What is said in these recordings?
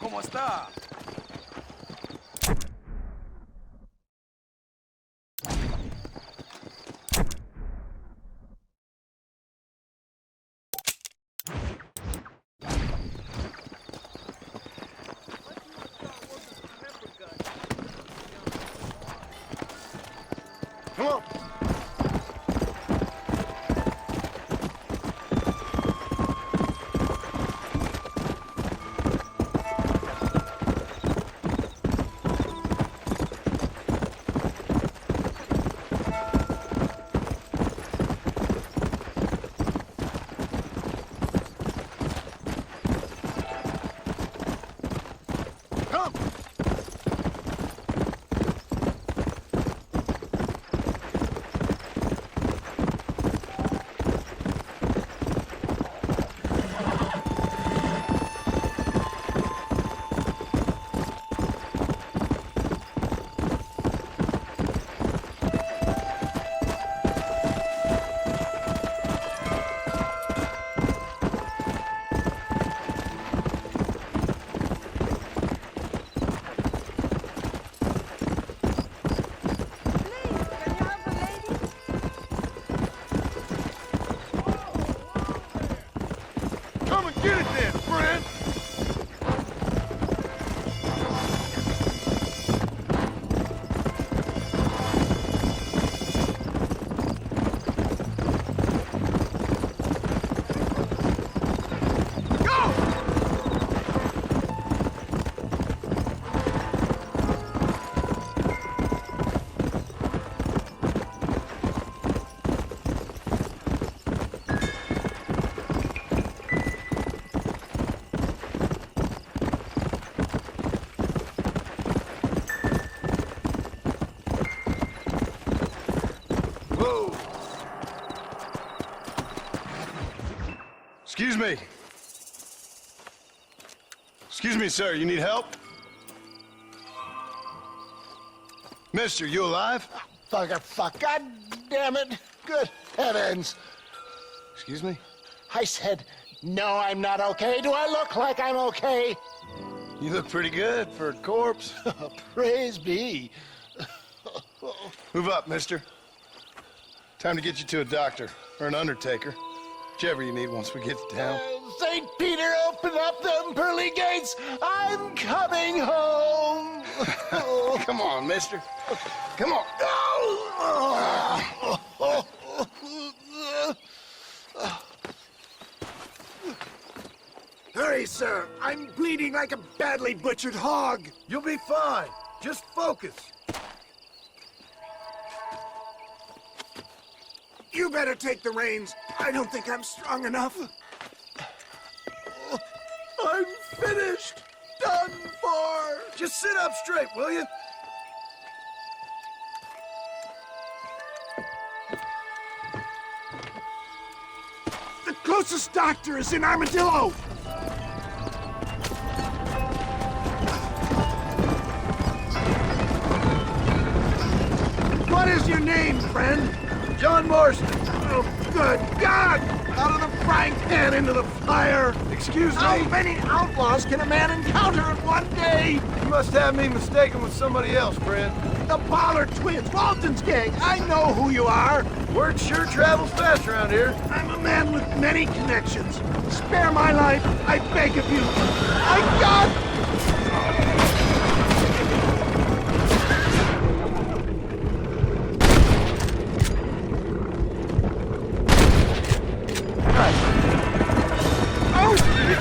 ¿cómo está? Come on. Get it then, friend! Excuse me. Excuse me, sir. You need help? Mister, you alive? Fuck. God damn it. Good heavens. Excuse me? I said, no, I'm not okay. Do I look like I'm okay? You look pretty good for a corpse. Praise be. Move up, mister. Time to get you to a doctor or an undertaker. Whichever you need once we get to town. St. Peter, open up them pearly gates. I'm coming home. Come on, mister. Come on. Hurry, sir. I'm bleeding like a badly butchered hog. You'll be fine. Just focus. You better take the reins. I don't think I'm strong enough. I'm finished. Done for. Just sit up straight, will you? The closest doctor is in Armadillo. What is your name, friend? John Marston. Oh, good God! Out of the frying pan into the fire! Excuse me? How many outlaws can a man encounter in one day? You must have me mistaken with somebody else, friend. The Pollard twins, Walton's gang. I know who you are. Word sure travels fast around here. I'm a man with many connections. Spare my life, I beg of you. I got...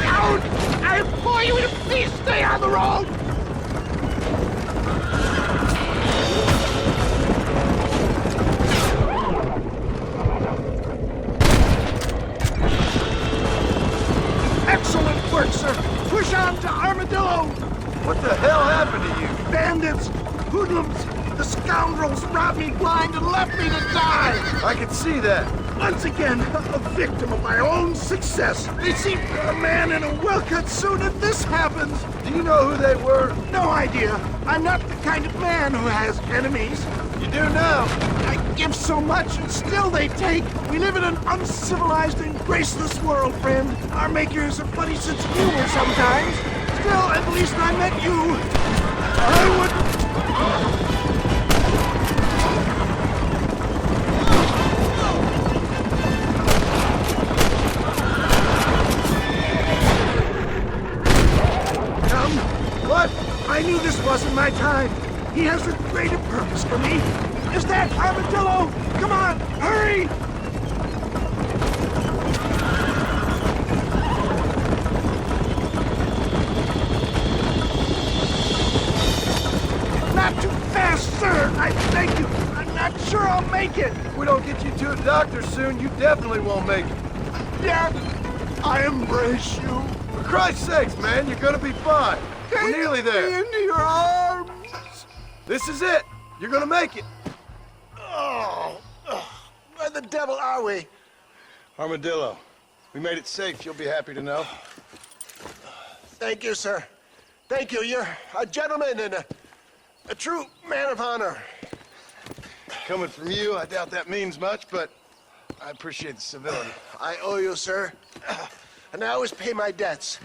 Out! I implore you to please stay on the road! Excellent work, sir! Push on to Armadillo! What the hell happened to you? Bandits! Hoodlums! The scoundrels robbed me blind and left me to die! I can see that. Once again, a victim of my own success. They seem a man in a well-cut suit if this happens. Do you know who they were? No idea. I'm not the kind of man who has enemies. You do now. I give so much and still they take. We live in an uncivilized and graceless world, friend. Our makers have funny sense of humor sometimes. Still, I believe least I met you, I would... What? I knew this wasn't my time. He has a greater purpose for me. Is that Armadillo? Come on, hurry! Not too fast, sir! I beg you! I'm not sure I'll make it! If we don't get you to a doctor soon, you definitely won't make it. Yeah, I embrace you. For Christ's sakes, man, you're gonna be fine. We're nearly there. Into your arms. This is it. You're gonna make it. Oh, where the devil are we? Armadillo, we made it safe, you'll be happy to know. Thank you, sir. Thank you. You're a gentleman and a true man of honor. Coming from you, I doubt that means much, but I appreciate the civility. I owe you, sir. And I always pay my debts.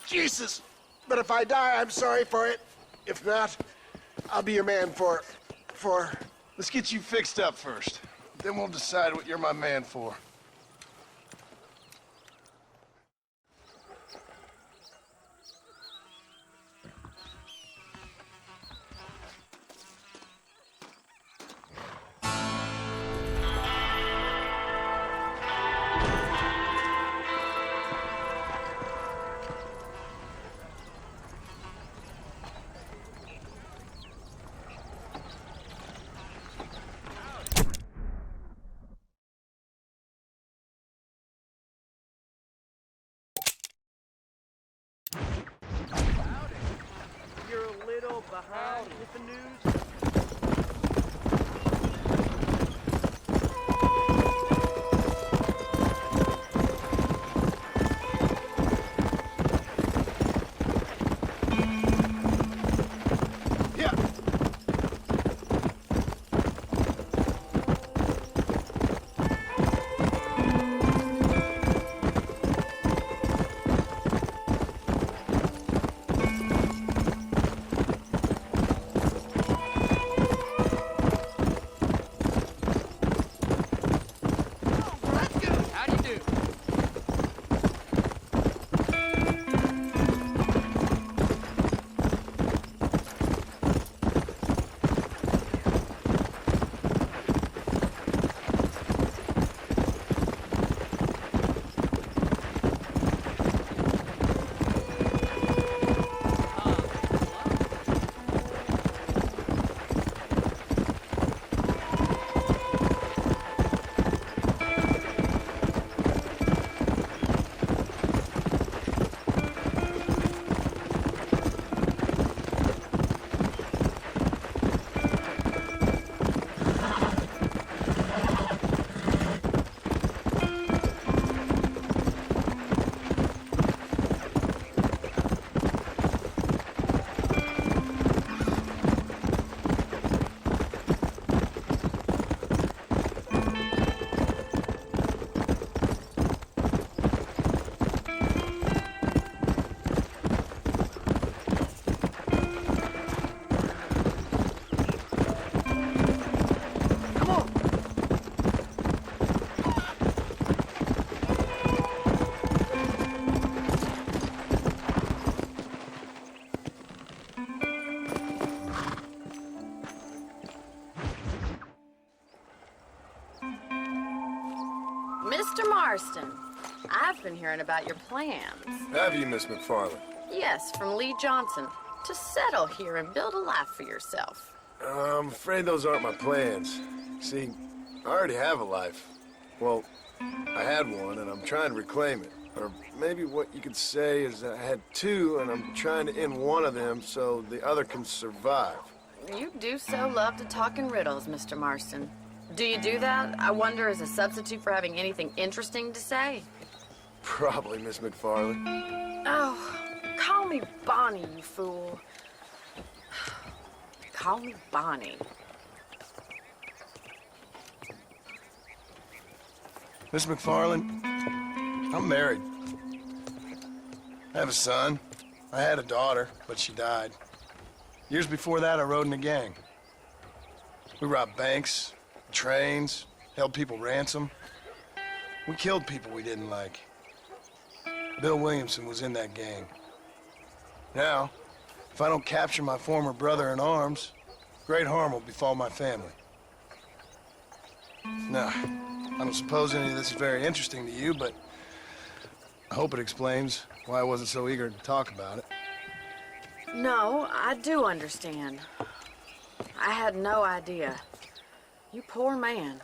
Jesus. But if I die, I'm sorry for it. If not, I'll be your man for... Let's get you fixed up first. Then we'll decide what you're my man for. You're a little behind with the news. Mr. Marston, I've been hearing about your plans. Have you, Miss McFarland? Yes, from Lee Johnson, to settle here and build a life for yourself. I'm afraid those aren't my plans. See, I already have a life. Well, I had one, and I'm trying to reclaim it. Or maybe what you could say is I had two, and I'm trying to end one of them so the other can survive. You do so love to talk in riddles, Mr. Marston. Do you do that, I wonder, as a substitute for having anything interesting to say? Probably, Miss McFarland. Oh, call me Bonnie, you fool. Call me Bonnie. Miss McFarland, I'm married. I have a son. I had a daughter, but she died. Years before that, I rode in a gang. We robbed banks, trains, held people ransom. We killed people we didn't like. Bill Williamson was in that gang. Now, if I don't capture my former brother in arms, great harm will befall my family. Now, I don't suppose any of this is very interesting to you, but I hope it explains why I wasn't so eager to talk about it. No, I do understand. I had no idea. You poor man.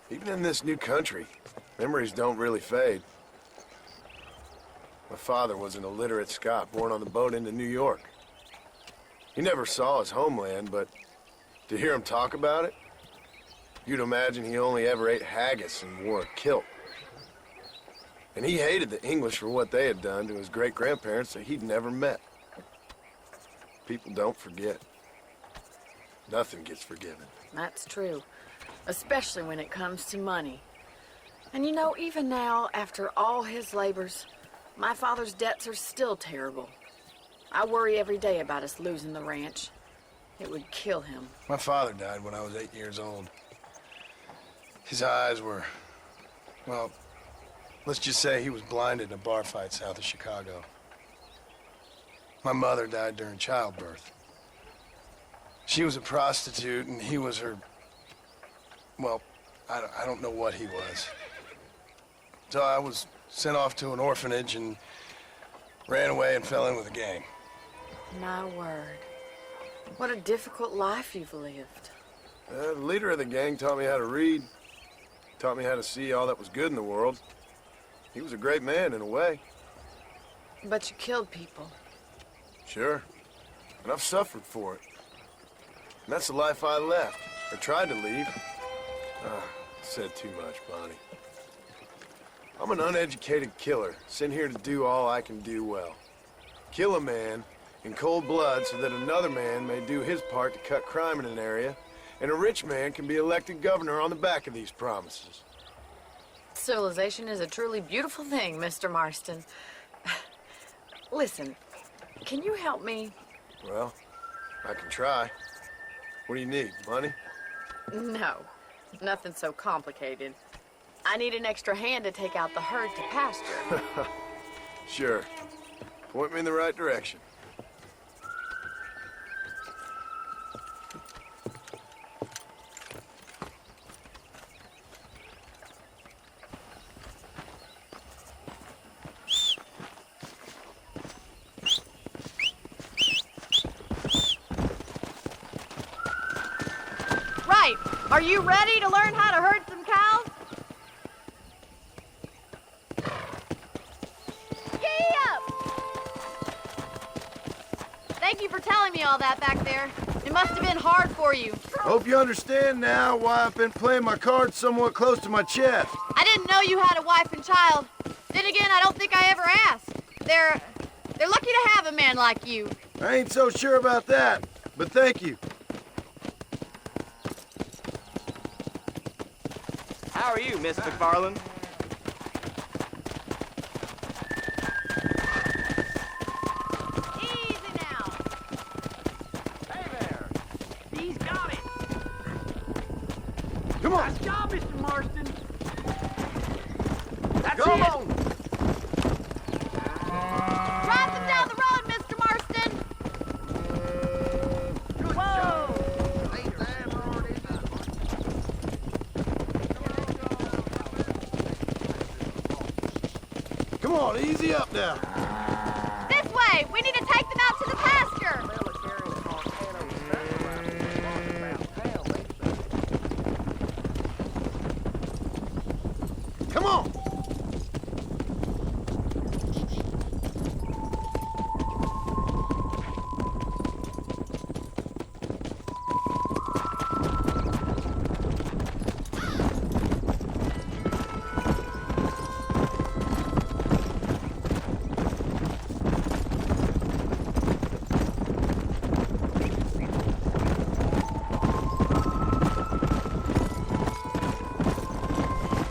Even in this new country, memories don't really fade. My father was an illiterate Scot born on the boat into New York. He never saw his homeland, but to hear him talk about it, you'd imagine he only ever ate haggis and wore a kilt. And he hated the English for what they had done to his great-grandparents that he'd never met. People don't forget. Nothing gets forgiven. That's true, especially when it comes to money. And you know, even now, after all his labors, my father's debts are still terrible. I worry every day about us losing the ranch. It would kill him. My father died when I was 8 years old. His eyes were, well, let's just say he was blinded in a bar fight south of Chicago. My mother died during childbirth. She was a prostitute and he was her, well, I don't know what he was. So I was sent off to an orphanage and ran away and fell in with a gang. My word. What a difficult life you've lived. The leader of the gang taught me how to read. Taught me how to see all that was good in the world. He was a great man in a way. But you killed people. Sure. And I've suffered for it. And that's the life I left, or tried to leave. Said too much, Bonnie. I'm an uneducated killer, sent here to do all I can do well. Kill a man in cold blood so that another man may do his part to cut crime in an area, and a rich man can be elected governor on the back of these promises. Civilization is a truly beautiful thing, Mr. Marston. Listen, can you help me? Well, I can try. What do you need, money? No, nothing so complicated. I need an extra hand to take out the herd to pasture. Sure. Point me in the right direction. Right. Are you ready to learn how to herd some cows? Thank you for telling me all that back there. It must have been hard for you. Hope you understand now why I've been playing my cards somewhat close to my chest. I didn't know you had a wife and child. Then again, I don't think I ever asked. They're lucky to have a man like you. I ain't so sure about that, but thank you. How are you, Miss McFarland? Easy now. Hey there. He's got it. Come on. Nice job, Mr. Marston. That's Come it. on. Drive them down the road, Mr. Marston. Whoa. Come on, easy up now. This way. We need to take them out to the pasture. Come on.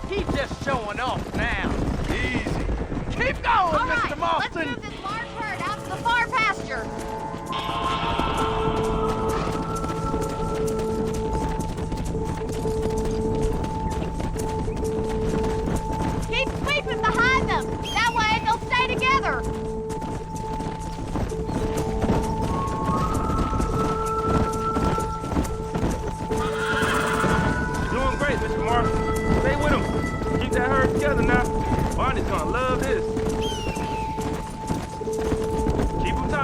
He's just showing off now. Easy. Keep going, All Mr. right, let's Marston. move this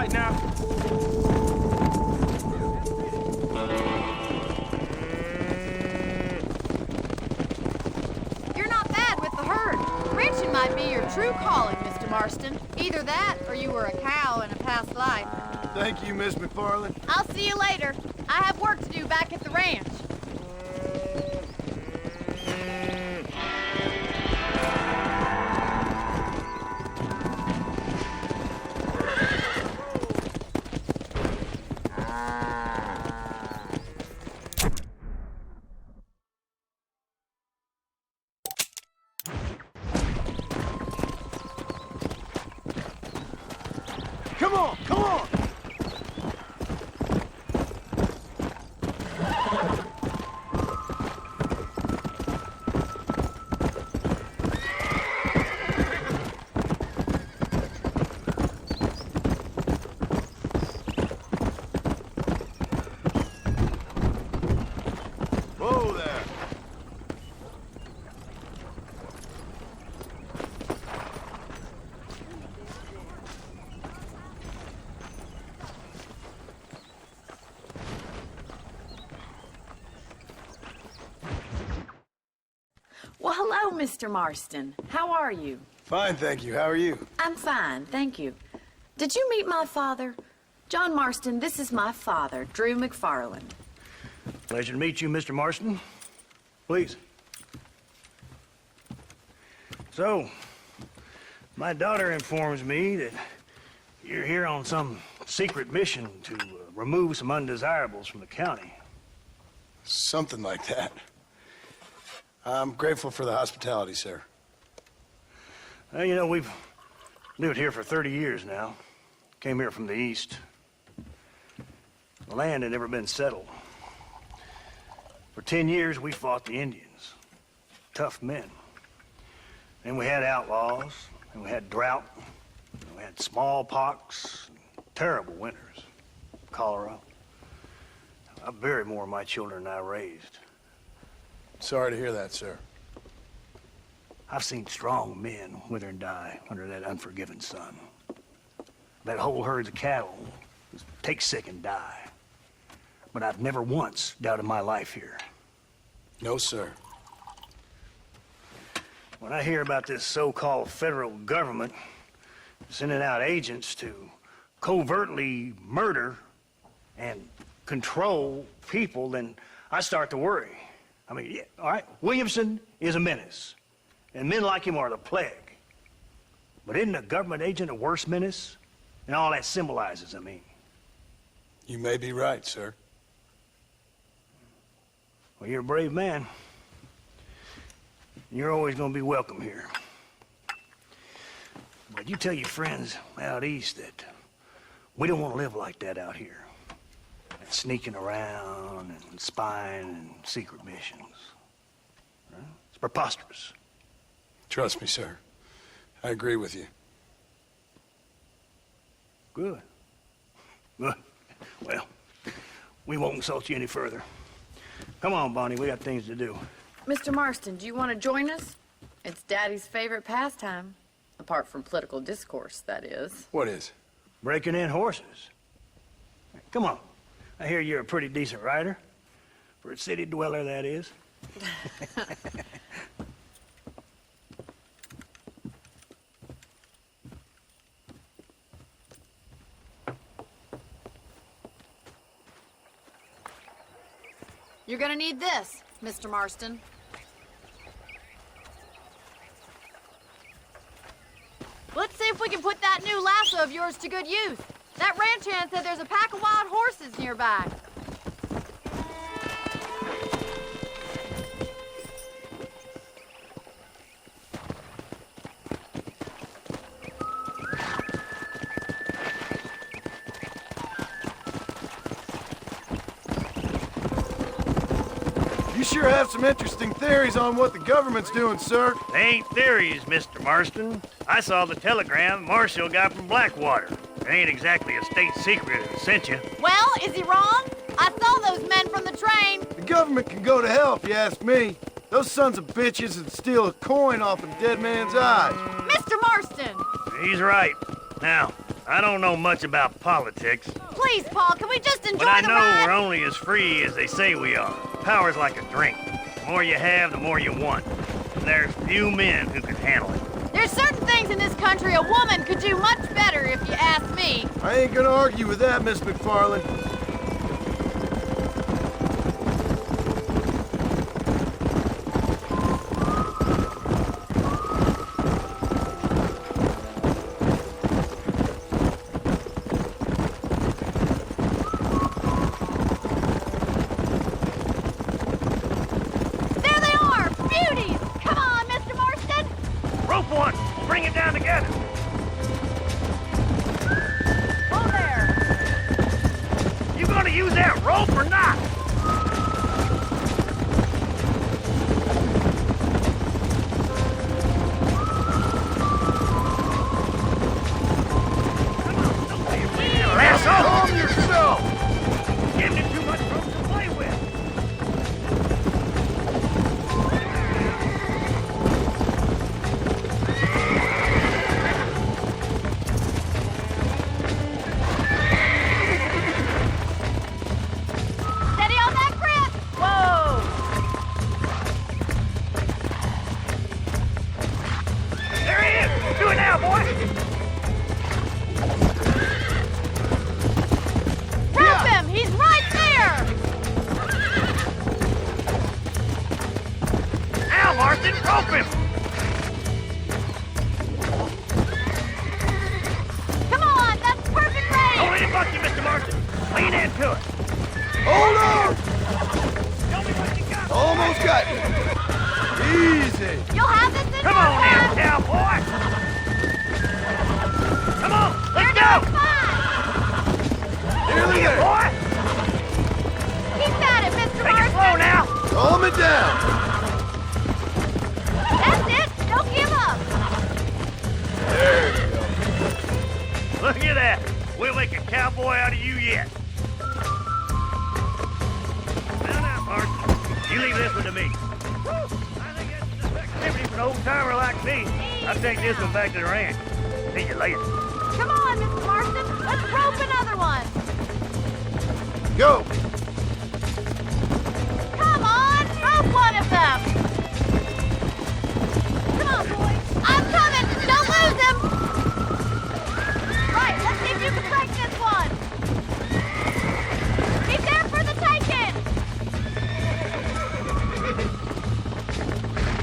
right now. You're not bad with the herd. Ranching might be your true calling, Mr. Marston. Either that, or you were a cow in a past life. Thank you, Miss McFarland. I'll see you later. I have work to do back at the ranch. Come on, come on! Whoa there. Well, hello, Mr. Marston. How are you? Fine, thank you. How are you? I'm fine, thank you. Did you meet my father? John Marston, this is my father, Drew McFarland. Pleasure to meet you, Mr. Marston. Please. So, my daughter informs me that you're here on some secret mission to remove some undesirables from the county. Something like that. I'm grateful for the hospitality, sir. Well, you know, we've lived here for 30 years now. Came here from the east. The land had never been settled. For 10 years, we fought the Indians. Tough men. Then we had outlaws, and we had drought, and we had smallpox, and terrible winters, cholera. I buried more of my children than I raised. Sorry to hear that, sir. I've seen strong men wither and die under that unforgiving sun. That whole herds of cattle take sick and die. But I've never once doubted my life here. No, sir. When I hear about this so-called federal government sending out agents to covertly murder and control people, then I start to worry. I mean, yeah, all right, Williamson is a menace, and men like him are the plague. But isn't a government agent a worse menace? And all that symbolizes, I mean. You may be right, sir. Well, you're a brave man. You're always going to be welcome here. But you tell your friends out east that we don't want to live like that out here. Sneaking around and spying and secret missions. Right? It's preposterous. Trust me, sir. I agree with you. Good. Good. Well, we won't insult you any further. Come on, Bonnie, we got things to do. Mr. Marston, do you want to join us? It's Daddy's favorite pastime. Apart from political discourse, that is. What is? Breaking in horses. Come on. I hear you're a pretty decent rider. For a city dweller, that is. You're gonna need this, Mr. Marston. Let's see if we can put that new lasso of yours to good use. That ranch hand said there's a pack of wild horses nearby. You sure have some interesting theories on what the government's doing, sir. They ain't theories, Mr. Marston. I saw the telegram Marshall got from Blackwater. It ain't exactly a state secret that sent you. Well, is he wrong? I saw those men from the train. The government can go to hell if you ask me. Those sons of bitches would steal a coin off a dead man's eyes. Mr. Marston! He's right. Now, I don't know much about politics, Please, Paul, can we just enjoy but I the know ride? we're only as free as they say we are. Power's like a drink. The more you have, the more you want. And there's few men who can handle it. There's certain things in this country a woman could do much better, if you ask me. I ain't gonna argue with that, Miss McFarland. There they are! Beauties! Come on, Mr. Marston! Rope one! Bring it down together! Oh, there! You gonna use that rope or not? Don't be afraid, you asshole! Calm yourself! Giving him too much rope to play with. Steady on that grip! Whoa! There he is! Do it now, boy! Rope him! He's right there! Now, Marston, rope him! Come on, that's perfect Don't range! let it buck you, Mr. Marston. Lean into it. Hold on! Show me what you got. Almost got you. Easy. You'll have this in Come no on now, time. cowboy! Come on, You're let's doing go! fine! Nearly Here, there. boy! Keep at it, Mr. Take it slow Marston! now! Calm it down. That's it! Don't give up! There you go. Look at that! We'll make a cowboy out of you yet. Now, Marston, you leave this one to me. I think that's enough activity for an old-timer like me. I'll take this one back to the ranch. See you later. Come on, Mr. Marston! Let's rope another one! Go. Come on! Rope one of them! Come on, boys! I'm coming! Don't lose him! Right, let's see if you can break this one! He's there for the taking!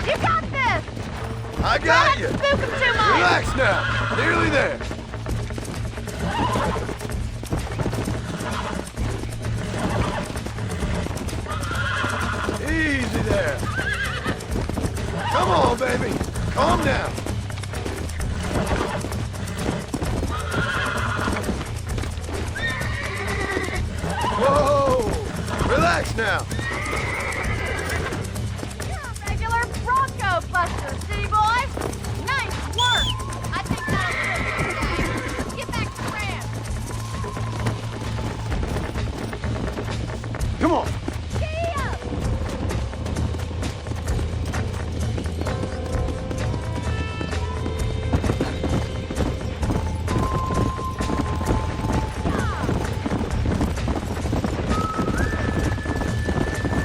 You got this! I got Don't you. spook him too much! Relax now. Nearly there. Easy there. Come on, baby. Calm down. Whoa! Relax now. You're a regular Bronco buster, city boy! Nice work! I think that'll do it, guys. Get back to the ranch! Come on. Giddy up!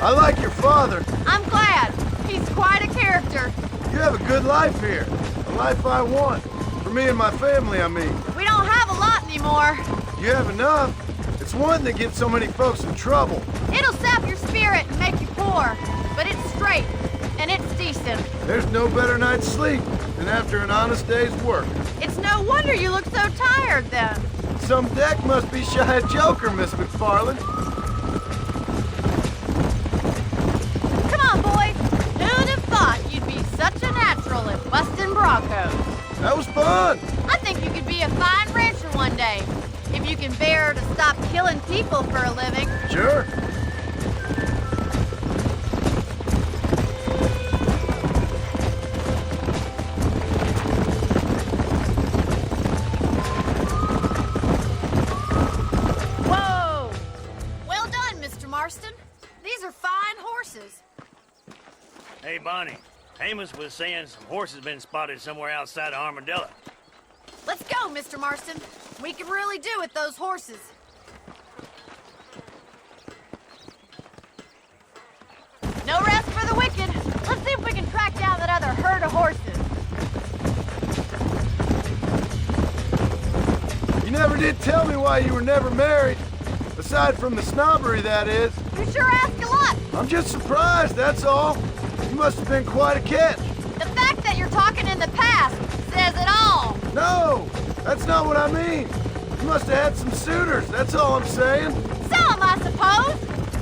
I like your father. I'm glad. He's quite a character. You have a good life here. A life I want. For me and my family, I mean. We don't have a lot anymore. You have enough. It's one that gets so many folks in trouble. It'll sap your spirit and make you poor. But it's straight, and it's decent. There's no better night's sleep than after an honest day's work. It's no wonder you look so tired then. Some deck must be shy of Joker, Miss McFarland. Come on, boys. Who'd have thought you'd be such a natural at busting Broncos? That was fun. I think you could be a fine rancher one day. If you can bear to stop killing people for a living. Sure. Whoa! Well done, Mr. Marston. These are fine horses. Hey, Bonnie. Amos was saying some horses been spotted somewhere outside of Armadillo. Let's go, Mr. Marston. We can really do with those horses. No rest for the wicked. Let's see if we can track down that other herd of horses. You never did tell me why you were never married. Aside from the snobbery, that is. You sure ask a lot. I'm just surprised, that's all. You must have been quite a catch. The fact that you're talking in the past says it all. No, that's not what I mean. You must have had some suitors, that's all I'm saying. Some, I suppose.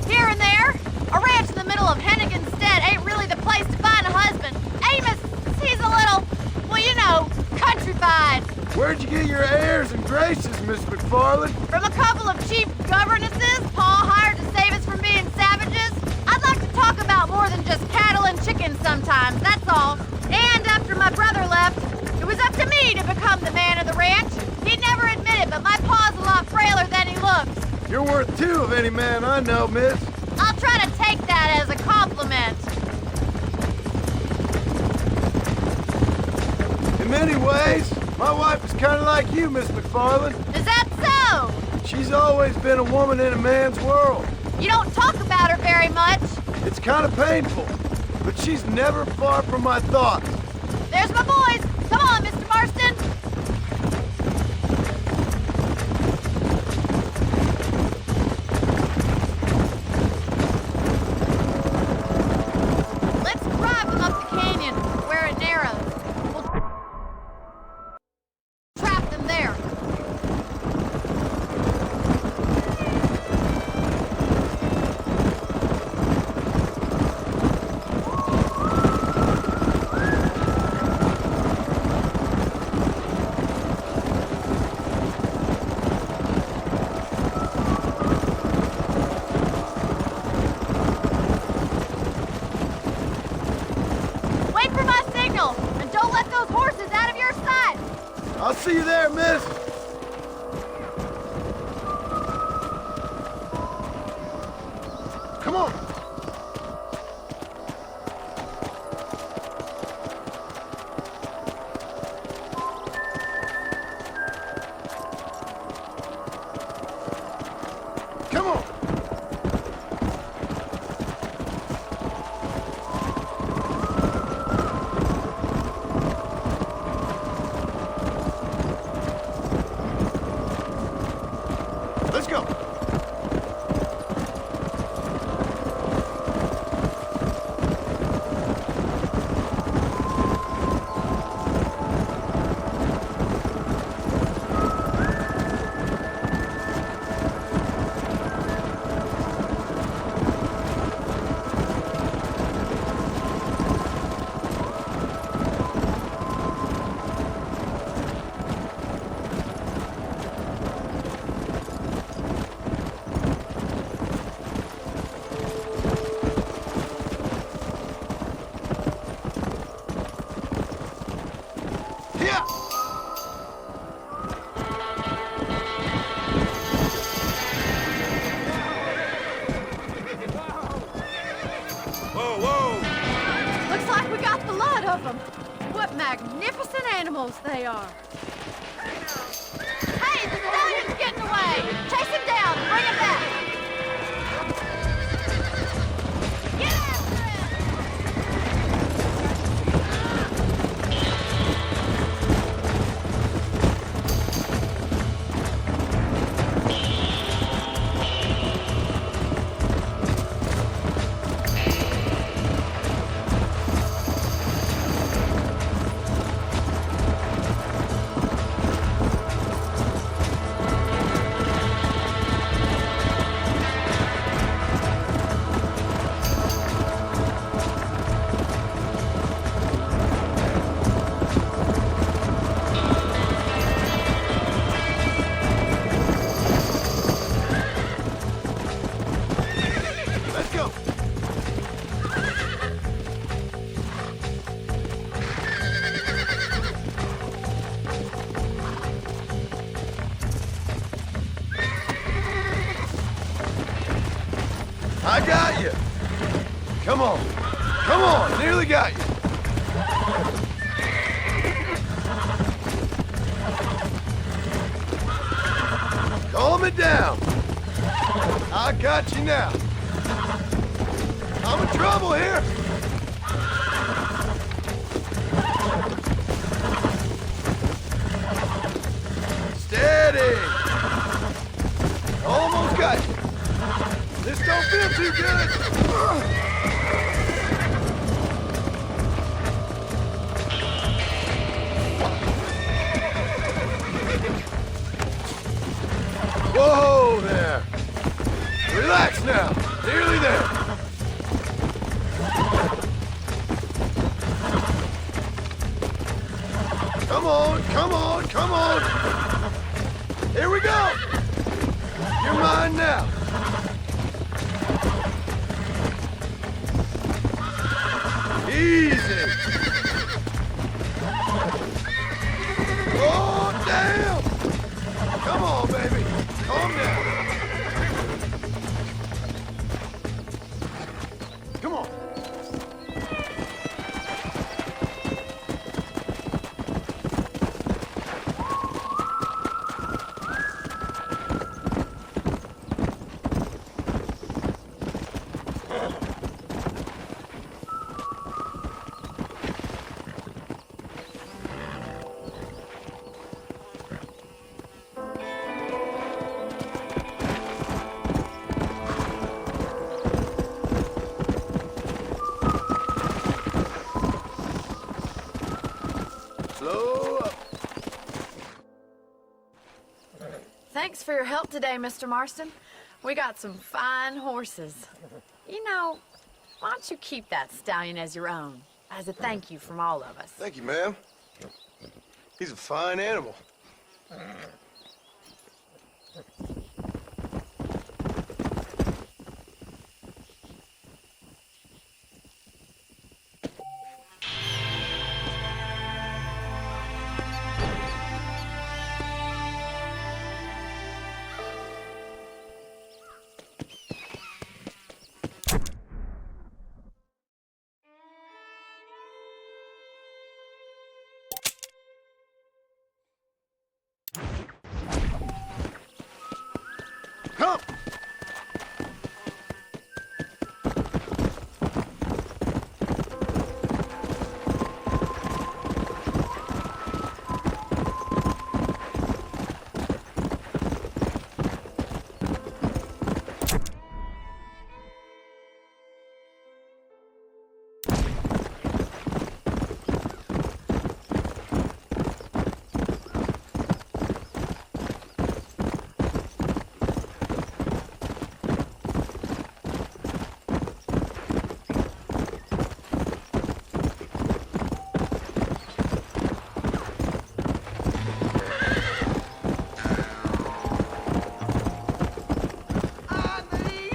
Here and there. A ranch in the middle of Hennigan's Stead ain't really the place to find a husband. Amos, he's a little, well, you know, countrified. Where'd you get your airs and graces, Miss McFarland? From a couple of cheap governesses Pa hired to save us from being savages. I'd like to talk about more than just cattle and chickens sometimes, that's all. And after my brother left, it was up to me to become the man of the ranch. He'd never admit it, but my pa's a lot frailer than he looks. You're worth two of any man I know, miss. I'll try to take that as a compliment. In many ways, my wife is kind of like you, Miss McFarland. Is that so? She's always been a woman in a man's world. You don't talk about her very much. It's kind of painful, but she's never far from my thoughts. There's my boys. Come on, Mr. Marston. Let's drive them up the canyon where it narrows. We'll trap them there. Wait for my signal, and don't let those horses out of your sight. I'll see you there, miss. Come on. Come on. Let's go. Here. Whoa, whoa. Looks like we got the lot of them. What magnificent animals they are. Hey, the stallion's getting away. Chase him down and bring him back. Get after him. Let's go. I got you. Come on. Come on. Nearly got you. coming down. I got you now. I'm in trouble here. Steady. Almost got you. This don't feel too good. Whoa there. Relax now. Nearly there. Come on, come on, come on. Here we go. You're mine now. Easy. Oh, damn. Come on, baby. Calm down. Come on. Slow up. Thanks for your help today, Mr. Marston. We got some fine horses. You know, why don't you keep that stallion as your own, as a thank you from all of us? Thank you, ma'am. He's a fine animal. Come!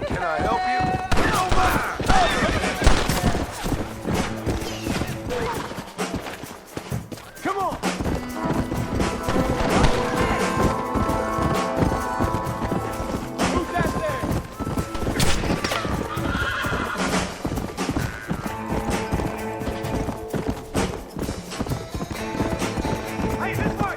Can I help you? Come on! Who's that there? Hey, this way!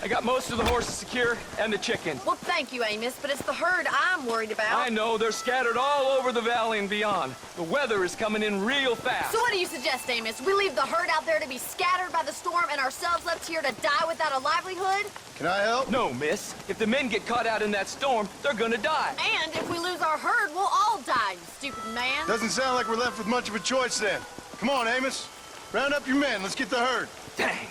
I got most of the horses secure and the chicken. Well, thank you, Amos, but it's the herd I'm worried about. I know, they're scattered all over the valley and beyond. The weather is coming in real fast. So what do you suggest, Amos? We leave the herd out there to be scattered by the storm and ourselves left here to die without a livelihood? Can I help? No, miss. If the men get caught out in that storm, they're gonna die. And if we lose our herd, we'll all die, you stupid man. Doesn't sound like we're left with much of a choice then. Come on, Amos. Round up your men. Let's get the herd. Dang.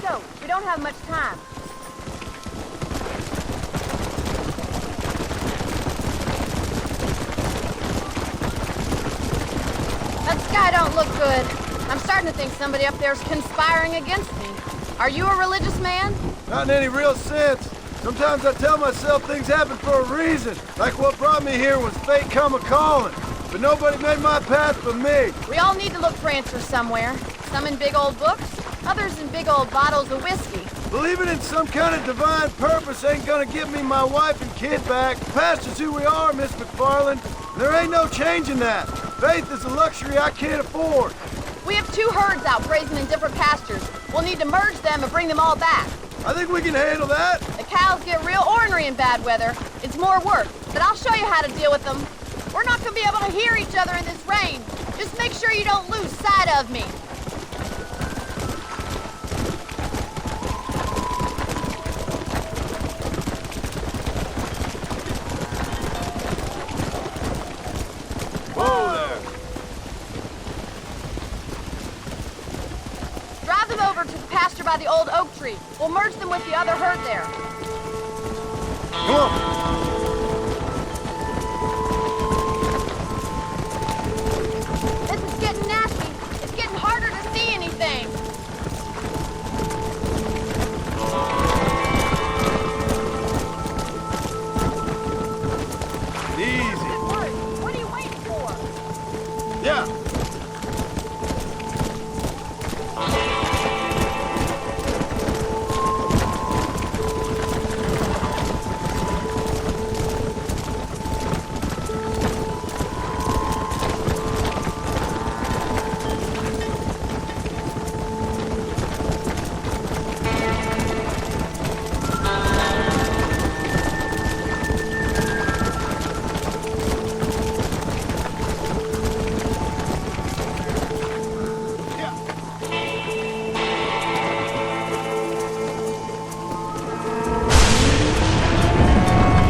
So, we don't have much time. That sky don't look good. I'm starting to think somebody up there's conspiring against me. Are you a religious man? Not in any real sense. Sometimes I tell myself things happen for a reason. Like what brought me here was fate come a-calling. But nobody made my path but me. We all need to look for answers somewhere. Some in big old books, others in big old bottles of whiskey. Believing in some kind of divine purpose ain't gonna give me my wife and kid back. The past is who we are, Miss McFarland. And there ain't no changing that. Faith is a luxury I can't afford. We have 2 herds out grazing in different pastures. We'll need to merge them and bring them all back. I think we can handle that. The cows get real ornery in bad weather. It's more work, but I'll show you how to deal with them. We're not gonna be able to hear each other in this rain. Just make sure you don't lose sight of me. Whoa there. Drive them over to the pasture by the old oak tree. We'll merge them with the other herd there. Come on. This is getting nasty. It's getting harder to see anything. Easy. Good work. What are you waiting for? Yeah.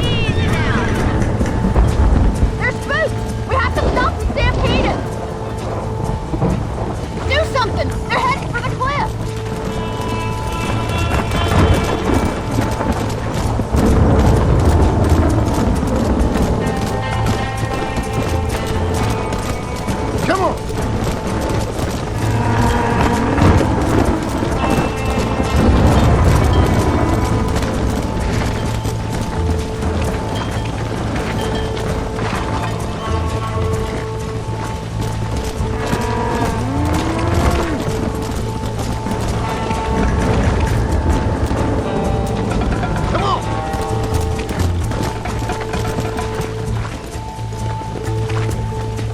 Easy now. They're spooked. We have to stop the stampede. Do something. They're heading for the cliff. Come on. Come on.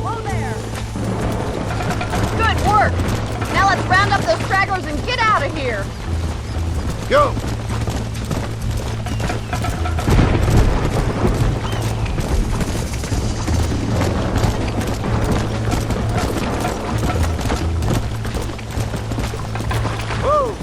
Whoa there. Good work. Now let's round up those stragglers and get out of here. Go. Whoa.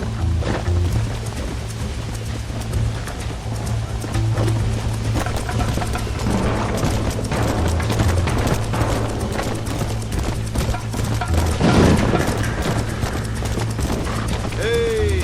Hey.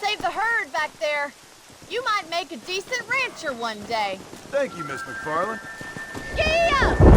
save the herd back there. You might make a decent rancher one day. Thank you, Miss McFarland. Yeah!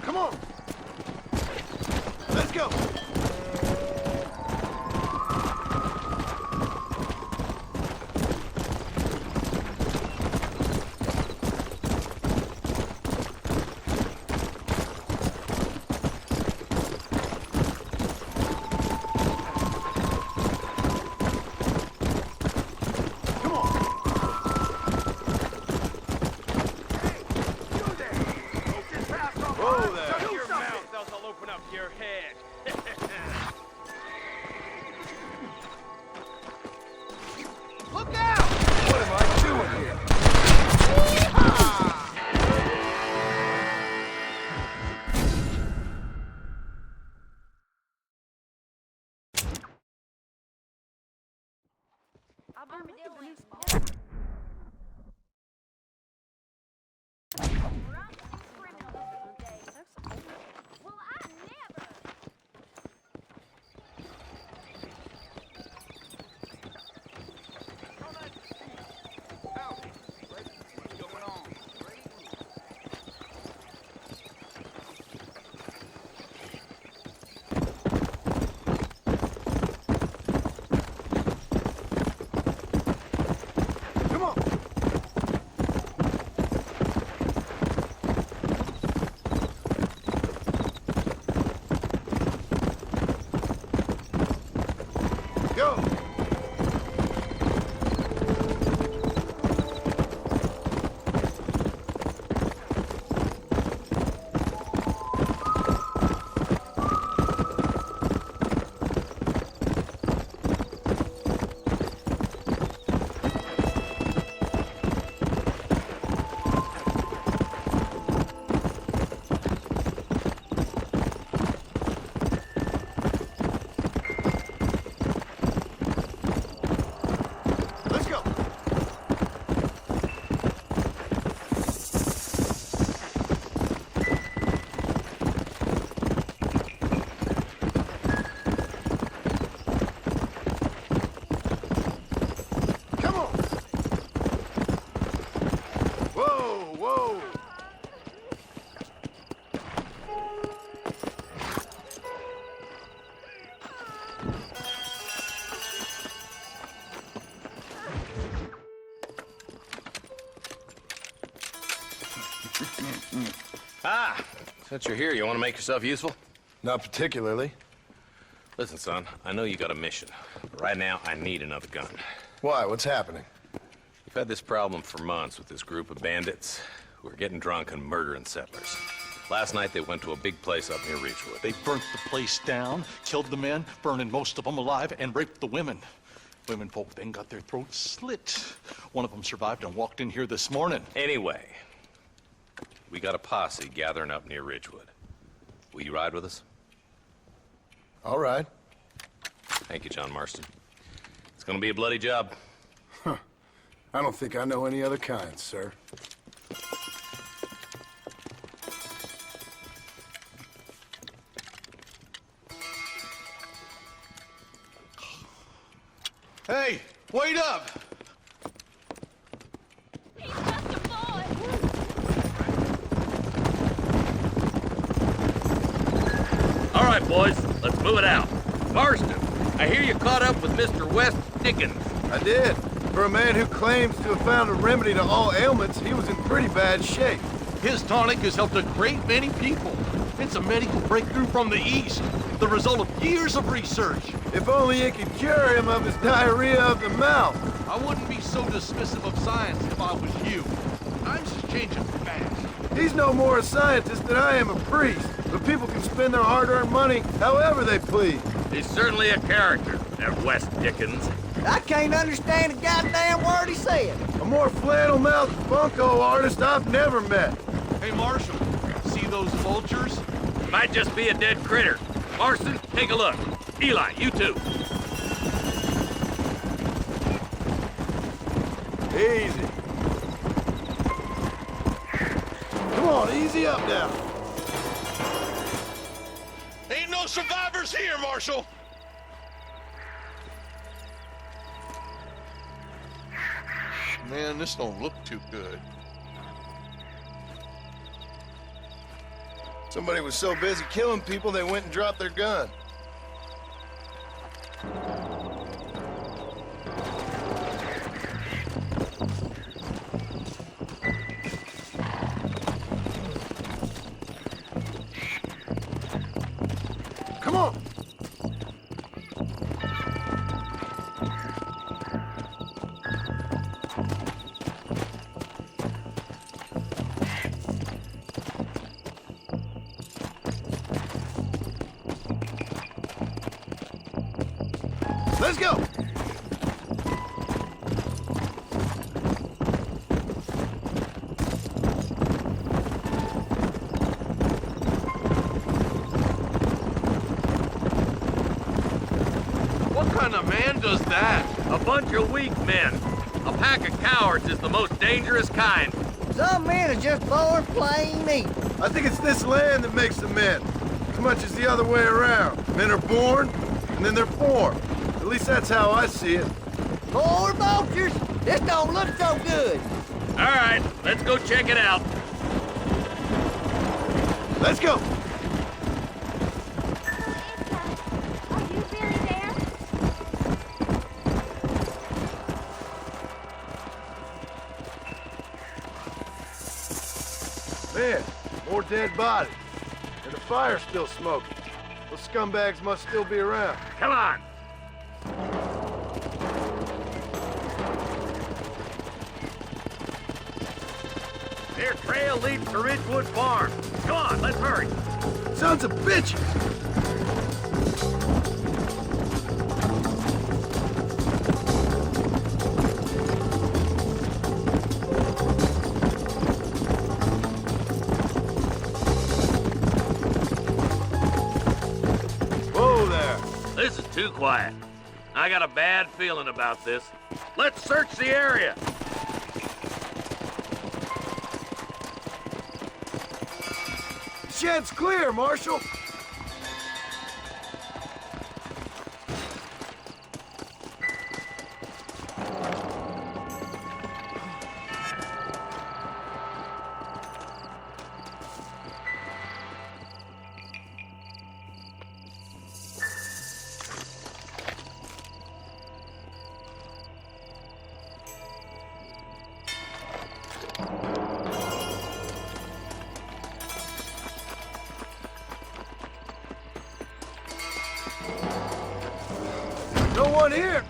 Come on! Let's go! Since you're here, you want to make yourself useful? Not particularly. Listen, son, I know you got a mission. But right now, I need another gun. Why? What's happening? You We've had this problem for months with this group of bandits who are getting drunk and murdering settlers. Last night, they went to a big place up near Ridgewood. They burnt the place down, killed the men, burning most of them alive, and raped the women. Women folk then got their throats slit. One of them survived and walked in here this morning. Anyway, we got a posse gathering up near Ridgewood. Will you ride with us? All right. Thank you, John Marston. It's gonna be a bloody job. Huh. I don't think I know any other kind, sir. Hey, wait up! He's just a boy. All right, boys, let's move it out. Marston, I hear you caught up with Mr. West Dickens. I did. For a man who claims to have found a remedy to all ailments, he was in pretty bad shape. His tonic has helped a great many people. It's a medical breakthrough from the East, the result of years of research. If only it could cure him of his diarrhea of the mouth. I wouldn't be so dismissive of science if I was you. Times is changing fast. He's no more a scientist than I am a priest. But people can spend their hard-earned money however they please. He's certainly a character, that West Dickens. I can't understand a goddamn word he said. A more flannel-mouthed bunko artist I've never met. Hey, Marshal, see those vultures? Might just be a dead critter. Marston, take a look. Eli, you too. Easy. Come on, easy up now. Ain't no survivors here, Marshal! Man, this don't look too good. Somebody was so busy killing people, they went and dropped their gun. Come on! Let's go! What kind of man does that? A bunch of weak men. A pack of cowards is the most dangerous kind. Some men are just born plain evil. I think it's this land that makes the men, as much as the other way around. Men are born, and then they're formed. At least that's how I see it. More vultures? This don't look so good. All right, let's go check it out. Let's go! Are you really there? Man, more dead bodies. And the fire's still smoking. Those scumbags must still be around. Come on. Their trail leads to Ridgewood Farm. Come on, let's hurry. Sons of bitches! Whoa there! This is too quiet. I got a bad feeling about this. Let's search the area. Shed's clear, Marshal! No one here!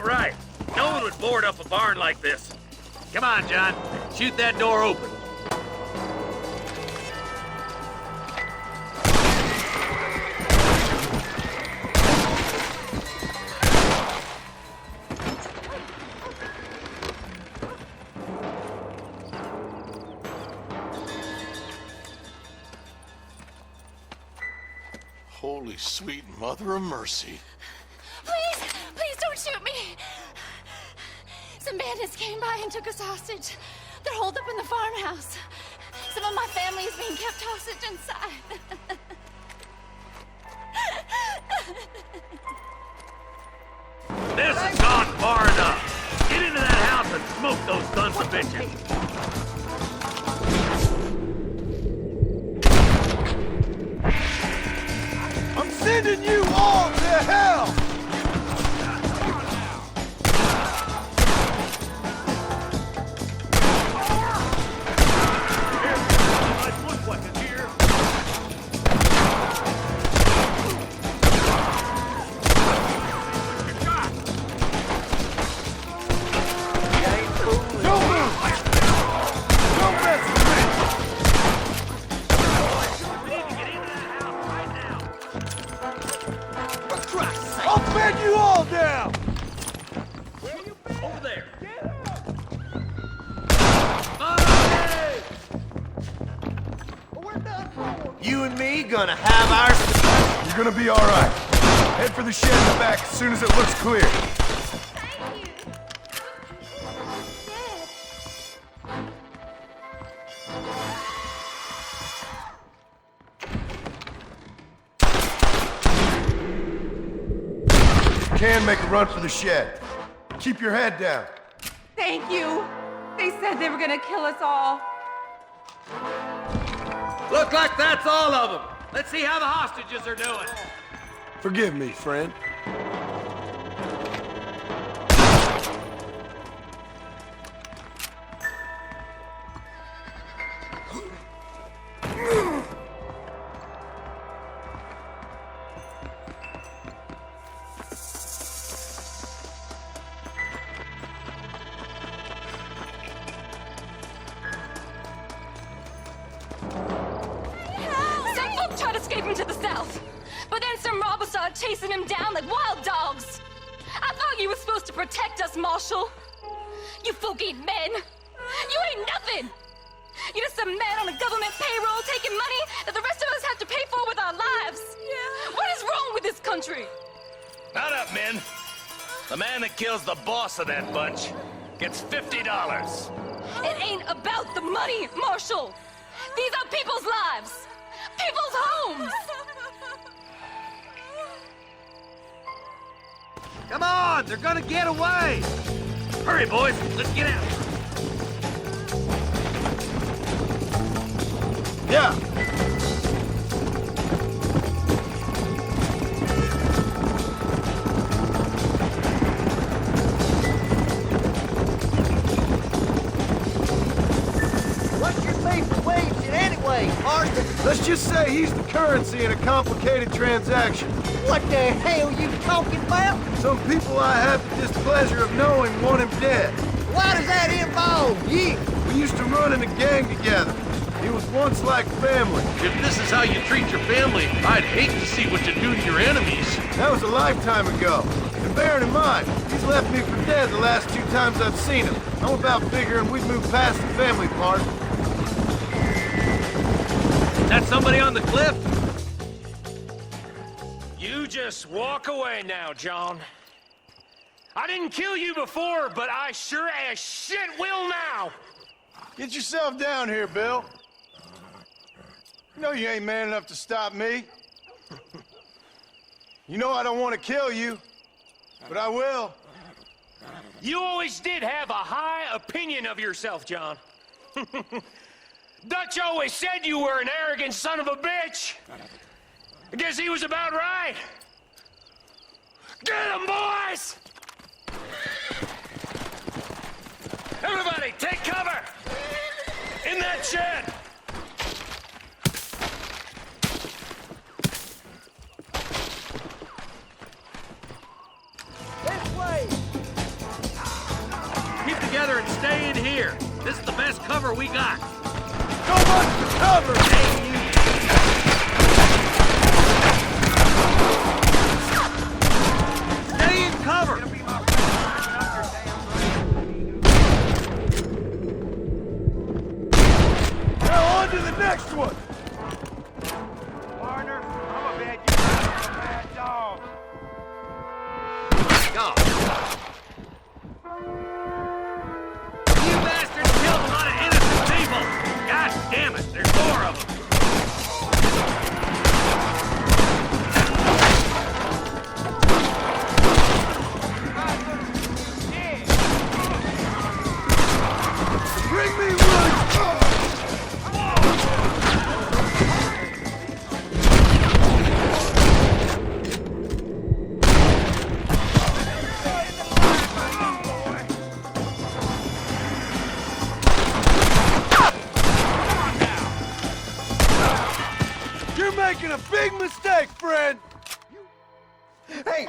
ain't right. No one would board up a barn like this. Come on, John. Shoot that door open. Holy sweet mother of mercy. Please, please don't shoot me. Some bandits came by and took us hostage. They're holed up in the farmhouse. Some of my family is being kept hostage inside. This has gone far enough. Get into that house and smoke those sons of bitches. I'm sending you all to hell! You all down! Where you been? Over there. You and me gonna have our... You're gonna be all right. Head for the shed in the back as soon as it looks clear. Can make a run for the shed. Keep your head down. Thank you. They said they were gonna kill us all. Look like that's all of them. Let's see how the hostages are doing. Forgive me, friend. To the south. But then some robbers started chasing him down like wild dogs. I thought you were supposed to protect us, Marshal. You folk ain't men. You ain't nothing. You're just a man on a government payroll taking money that the rest of us have to pay for with our lives. Yeah. What is wrong with this country? Not up, men. The man that kills the boss of that bunch gets $50. It ain't about the money, Marshal. These are people's lives. People's homes! Come on, they're gonna get away! Hurry, boys, let's get out. Yeah. What's your beef with Williamson anyway, Marston? Let's just say he's the currency in a complicated transaction. What the hell you talking about? Some people I have the displeasure of knowing want him dead. Why does that involve you? We used to run in a gang together. He was once like family. If this is how you treat your family, I'd hate to see what you do to your enemies. That was a lifetime ago. And bearing in mind, he's left me for dead the last 2 times I've seen him. I'm about figuring we've moved past the family part. That somebody on the cliff? You just walk away now, John. I didn't kill you before, but I sure as shit will now. Get yourself down here, Bill. You know you ain't man enough to stop me. You know I don't want to kill you, but I will. You always did have a high opinion of yourself, John. Dutch always said you were an arrogant son of a bitch. I guess he was about right. Get him, boys! Everybody, take cover! In that shed! This way! we got? So much for cover! Hey, you. Stay in cover! Now on to the next one! Partner, I'm a bad dog. Go. You bastards killed a lot of innocent people! God damn it, there's more of them! Bring me wood! You're making a big mistake, friend! Hey,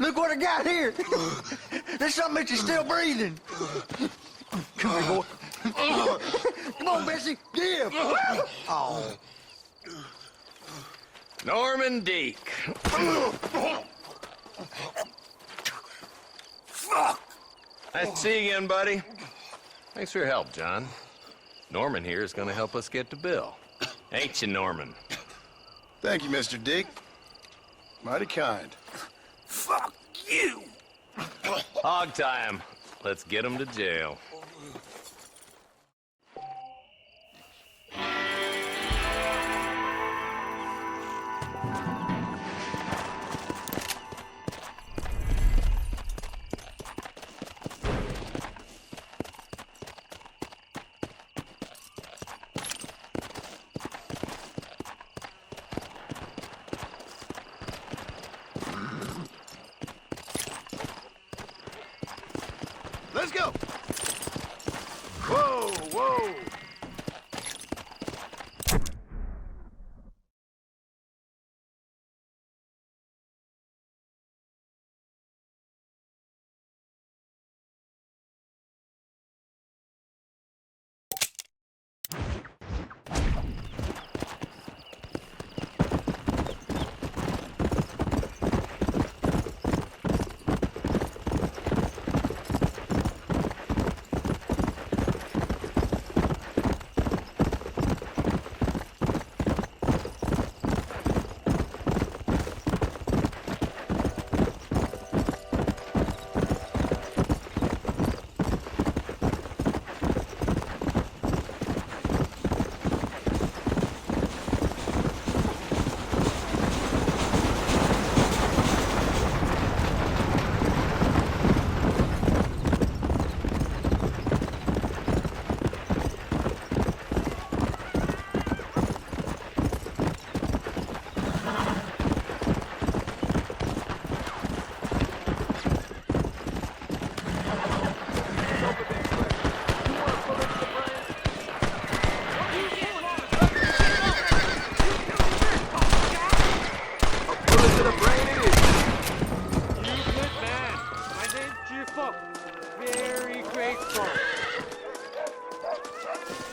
look what I got here. There's something that you're still breathing. Come here, boy. Come on, Bessie, give. Oh. Norman Deek. Fuck! Nice to see you again, buddy. Thanks for your help, John. Norman here is going to help us get to Bill. Ain't you, Norman? Thank you, Mr. Deek. Mighty kind. Fuck you! Hog time. Let's get him to jail. Let's go! Whoa, whoa!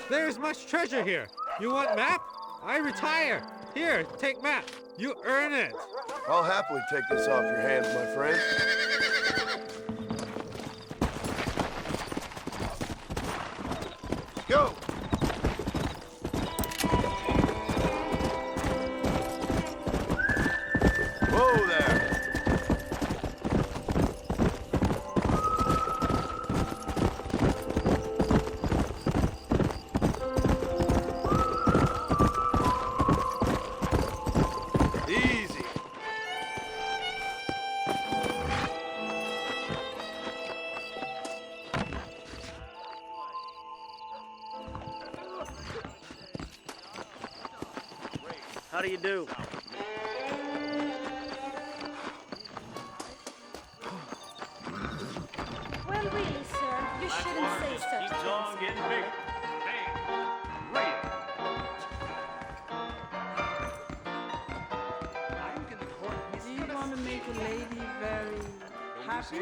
There's much treasure here. You want map? I retire. Here, take map. You earn it. I'll happily take this off your hands, my friend. Go! Whoa there! Easy. How do you do? Well, really, sir, you shouldn't say such Keeps on things. getting bigger. Do you want to make a lady very happy?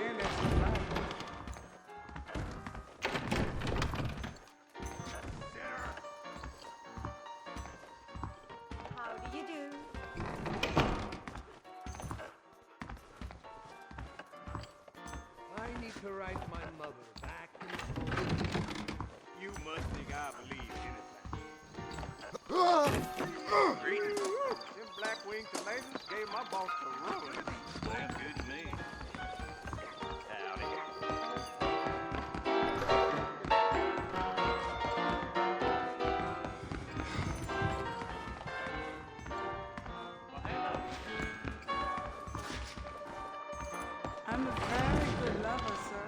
to write my mother back. You must think I believe Greetings. Them black-winged tomatoes gave my boss the ruin. Sounds good to me. Howdy. I'm a very good lover, sir.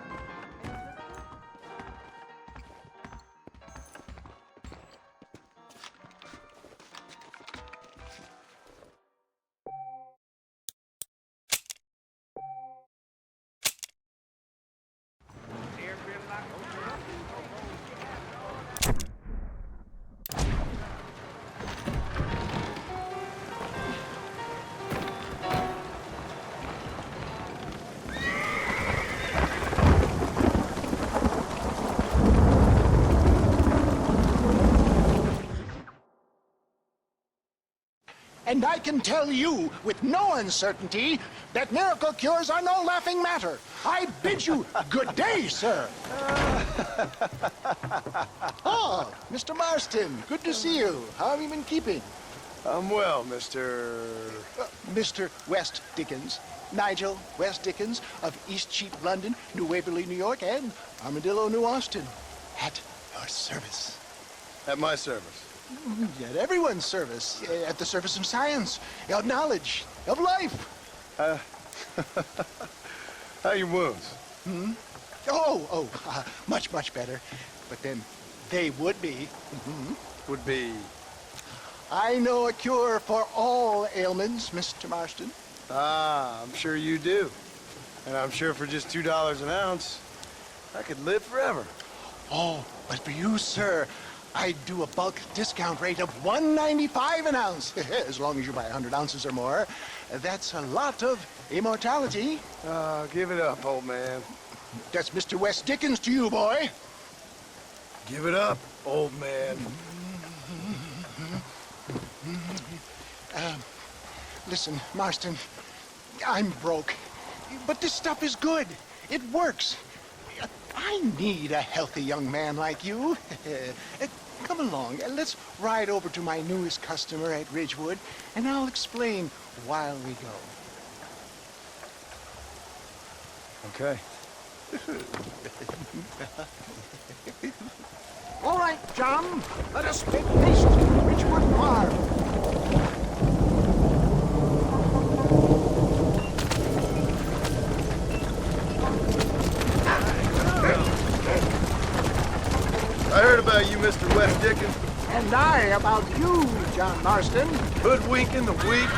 And I can tell you with no uncertainty that miracle cures are no laughing matter. I bid you good day, sir. Oh, Mr. Marston, good to see you. How have you been keeping? I'm well, Mr. Mr. West Dickens. Nigel West Dickens of East Cheap, London, New Waverly, New York, and Armadillo, New Austin. At your service. At my service. At everyone's service. At the service of science, of knowledge, of life. How are your wounds? Much, much better. But then they would be. Would be? I know a cure for all ailments, Mr. Marston. Ah, I'm sure you do. And I'm sure for just $2 an ounce, I could live forever. Oh, but for you, sir, I'd do a bulk discount rate of $1.95 an ounce, as long as you buy 100 ounces or more. That's a lot of immortality. Give it up, old man. That's Mr. West Dickens to you, boy. Give it up, old man. Listen, Marston, I'm broke, but this stuff is good. It works. I need a healthy young man like you. Come along, let's ride over to my newest customer at Ridgewood, and I'll explain while we go. Okay. All right, John, let us make haste to Ridgewood Farm. I heard about you, Mr. West Dickens. And I about you, John Marston. Hoodwinking the weak,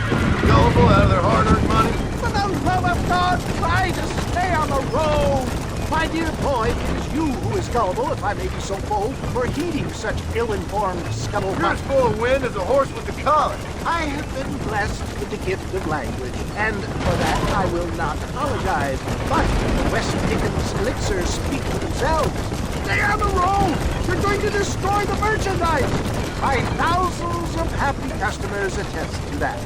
gullible out of their hard-earned money. For the love of God, try to stay on the road. My dear boy, it is you who is gullible, if I may be so bold, for heeding such ill-informed scuttlebutt. You're as full of wind as a horse with the collar. I have been blessed with the gift of language, and for that I will not apologize. But the West Dickens elixirs speak for themselves. Stay on the road! You're going to destroy the merchandise! My thousands of happy customers attest to that.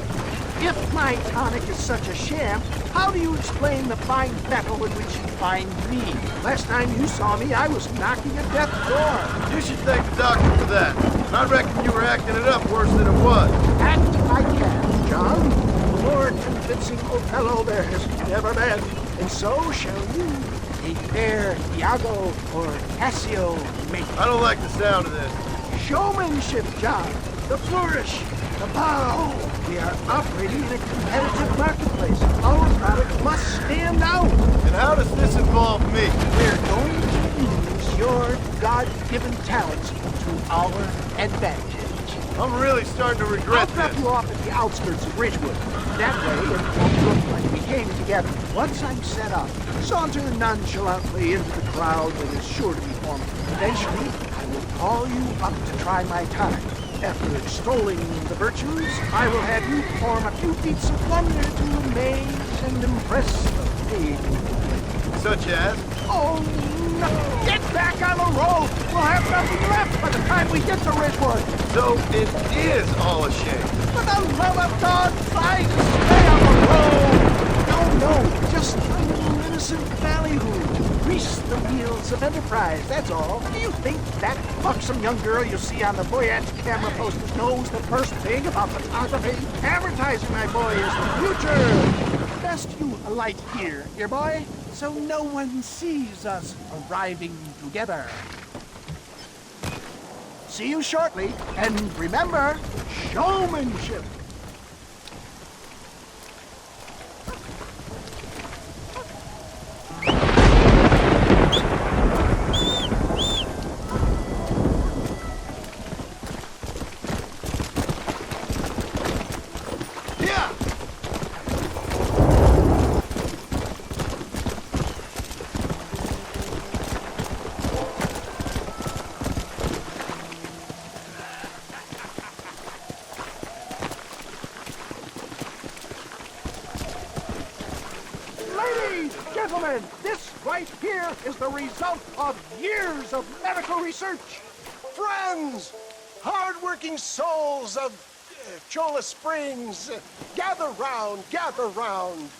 If my tonic is such a sham, how do you explain the fine metal in which you find me? Last time you saw me, I was knocking at death's door. You should thank the doctor for that. And I reckon you were acting it up worse than it was. Act I can, John. The more convincing Othello there has never been. And so shall you. A fair Iago or Cassio make. I don't like the sound of this. Showmanship, John. The flourish. The bow. We are operating in a competitive marketplace. Our product must stand out. And how does this involve me? We're going to use your God-given talents to our advantage. I'm really starting to regret I'll drop you off at the outskirts of Ridgewood. That way, it won't look like we came together. Once I'm set up, saunter nonchalantly into the crowd that is sure to be forming. Eventually, I will call you up to try my tonic. After extolling the virtues, I will have you perform a few feats of wonder to amaze and impress the faithful. Such as? Oh, no! Get back on the road! We'll have nothing left by the time we get to Ridgewood! So it is all a shame. For the love of God, try to stay on the road! No, just a little innocent ballyhoo. grease the wheels of enterprise, that's all. Do you think that buxom young girl you see on the voyage camera posters knows the first thing about photography? Advertising, my boy, is the future. Best you alight here, dear boy, so no one sees us arriving together. See you shortly, and remember, showmanship. Gentlemen, this right here is the result of years of medical research. Friends, hard-working souls of Cholla Springs, gather round, gather round.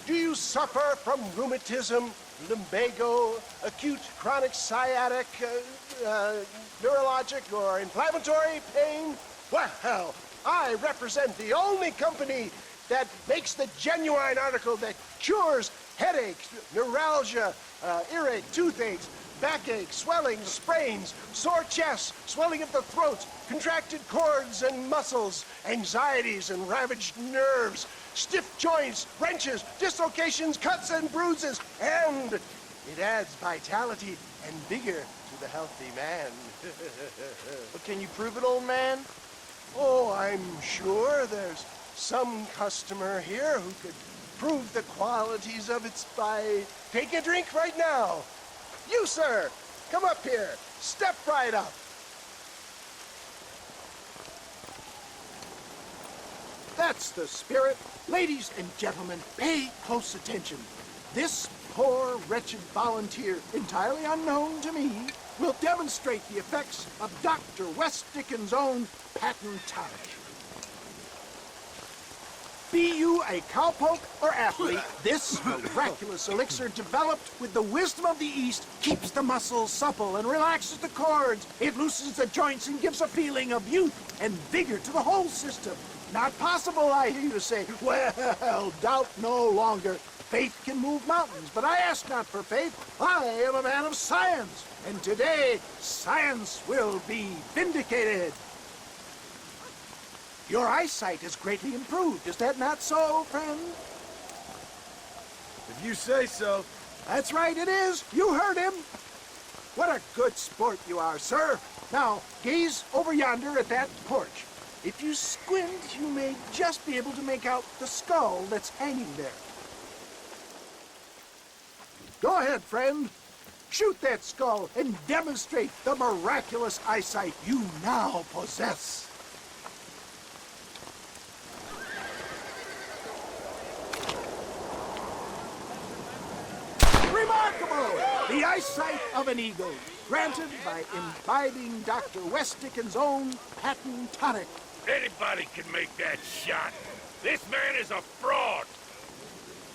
Do you suffer from rheumatism, lumbago, acute chronic sciatic, neurologic or inflammatory pain? Well, I represent the only company that makes the genuine article that cures headaches, neuralgia, earache, toothaches, backache, swelling, sprains, sore chests, swelling of the throat, contracted cords and muscles, anxieties and ravaged nerves, stiff joints, wrenches, dislocations, cuts and bruises, and it adds vitality and vigor to the healthy man. But can you prove it, old man? Oh, I'm sure there's some customer here who could prove the qualities of it by taking a drink right now. You, sir, come up here. Step right up. That's the spirit. Ladies and gentlemen, pay close attention. This poor, wretched volunteer, entirely unknown to me, will demonstrate the effects of Dr. West Dickens' own patent tonic. Be you a cowpoke or athlete, this miraculous elixir developed with the wisdom of the East keeps the muscles supple and relaxes the cords. It loosens the joints and gives a feeling of youth and vigor to the whole system. Not possible, I hear you say. Well, doubt no longer. Faith can move mountains, but I ask not for faith. I am a man of science, and today science will be vindicated. Your eyesight has greatly improved. Is that not so, friend? If you say so. That's right, it is. You heard him. What a good sport you are, sir. Now, gaze over yonder at that porch. If you squint, you may just be able to make out the skull that's hanging there. Go ahead, friend. Shoot that skull and demonstrate the miraculous eyesight you now possess. Remarkable! The eyesight of an eagle, granted by imbibing Dr. West Dickens' own patent tonic. Anybody can make that shot. This man is a fraud.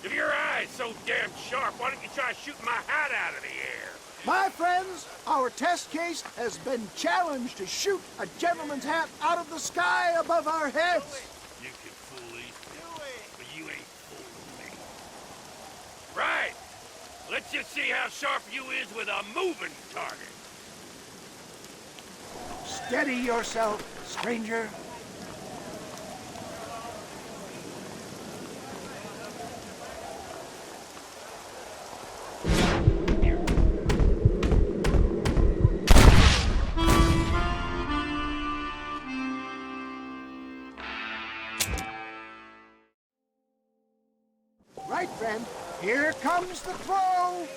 If your eye's so damn sharp, why don't you try shooting my hat out of the air? My friends, our test case has been challenged to shoot a gentleman's hat out of the sky above our heads. You can fool these people, but you ain't fooling me. Right. Let's just see how sharp you is with a moving target. Steady yourself, stranger. Right, friend. Here comes the throw.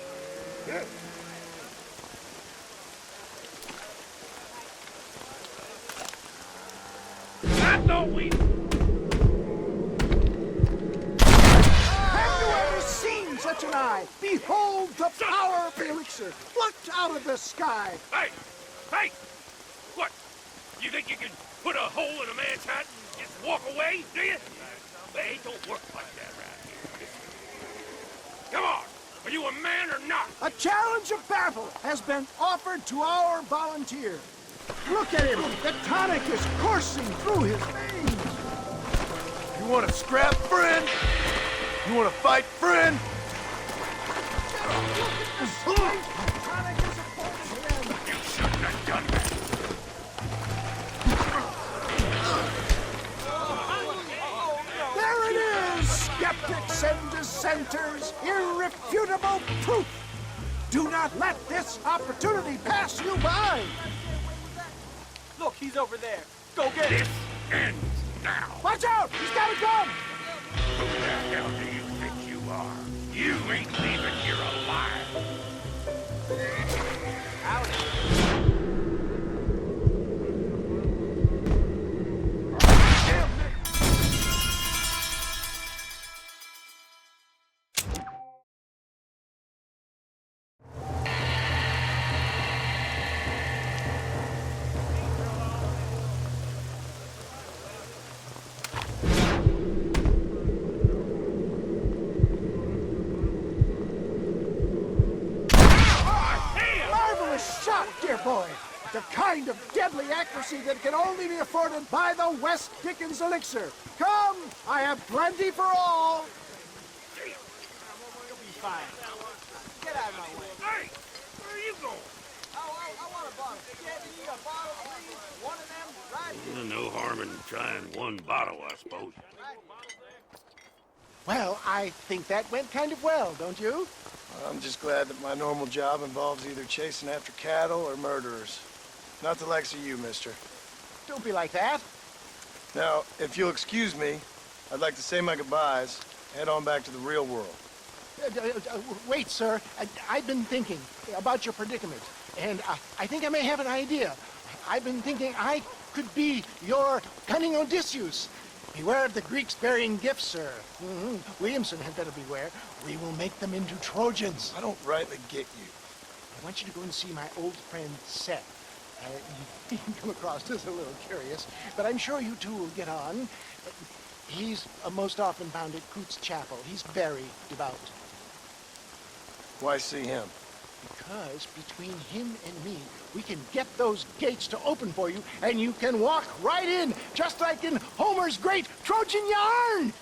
I thought we... Have you ever seen such an eye? Behold the power of the elixir, plucked out of the sky. Hey! Hey! What? You think you can put a hole in a man's hat and just walk away, do you? Well, it don't work like that around here. Come on! Are you a man or not? A challenge of battle has been offered to our volunteer. Look at him. The tonic is coursing through his veins. You want to scrap, friend? You want to fight, friend? You shouldn't have done that. There it is, skeptics and dissenters, irrefutable proof. Do not let this opportunity pass you by. Look, he's over there. Go get him. This ends now. Watch out! He's got a gun! Who the hell do you think you are? You ain't leaving here alive. Marvelous shot, dear boy. The kind of deadly accuracy that can only be afforded by the West Dickens elixir. Come, I have plenty for all. You'll be fine. Get out of my way. Hey, where are you going? I want a bottle. Get me a bottle, please. One of them, right? No harm in trying one bottle, I suppose. Well, I think that went kind of well, don't you? I'm just glad that my normal job involves either chasing after cattle or murderers. Not the likes of you, mister. Don't be like that. Now, if you'll excuse me, I'd like to say my goodbyes, head on back to the real world. Wait, sir. I've been thinking about your predicament, and I think I may have an idea. I've been thinking I could be your cunning Odysseus. Beware of the Greeks bearing gifts, sir. Williamson had better beware. We will make them into Trojans. I don't rightly get you. I want you to go and see my old friend Seth. You can come across as a little curious, but I'm sure you two will get on. He's most often found at Coots Chapel. He's very devout. Why see him? Because between him and me, we can get those gates to open for you, and you can walk right in, just like in Homer's great Trojan yarn!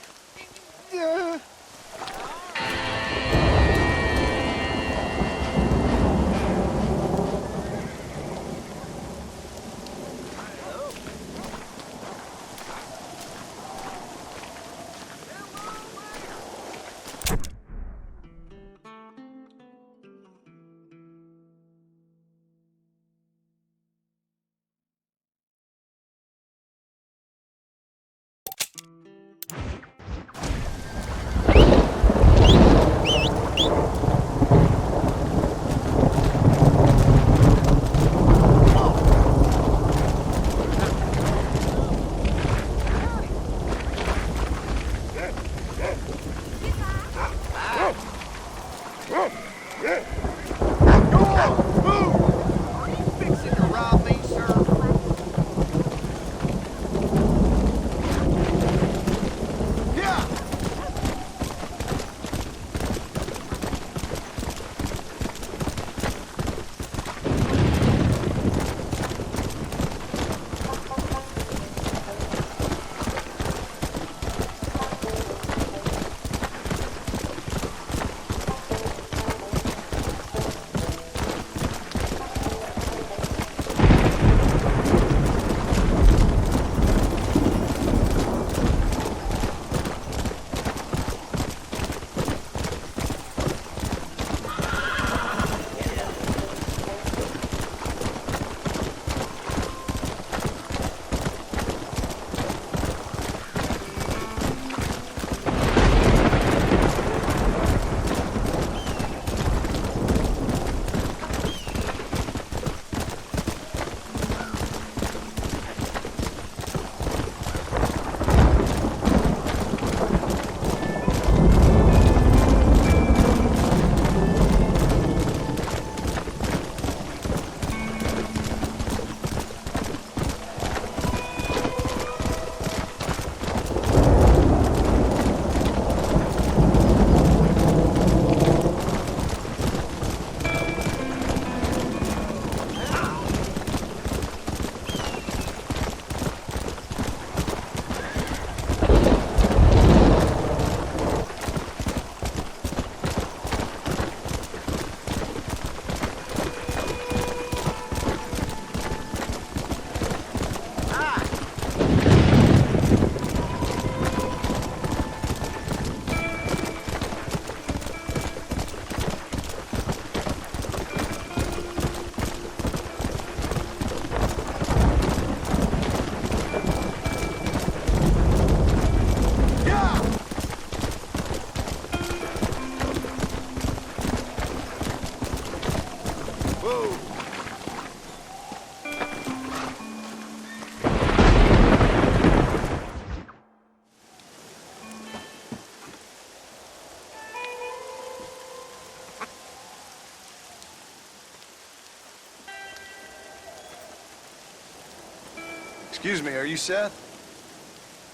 Excuse me, are you Seth?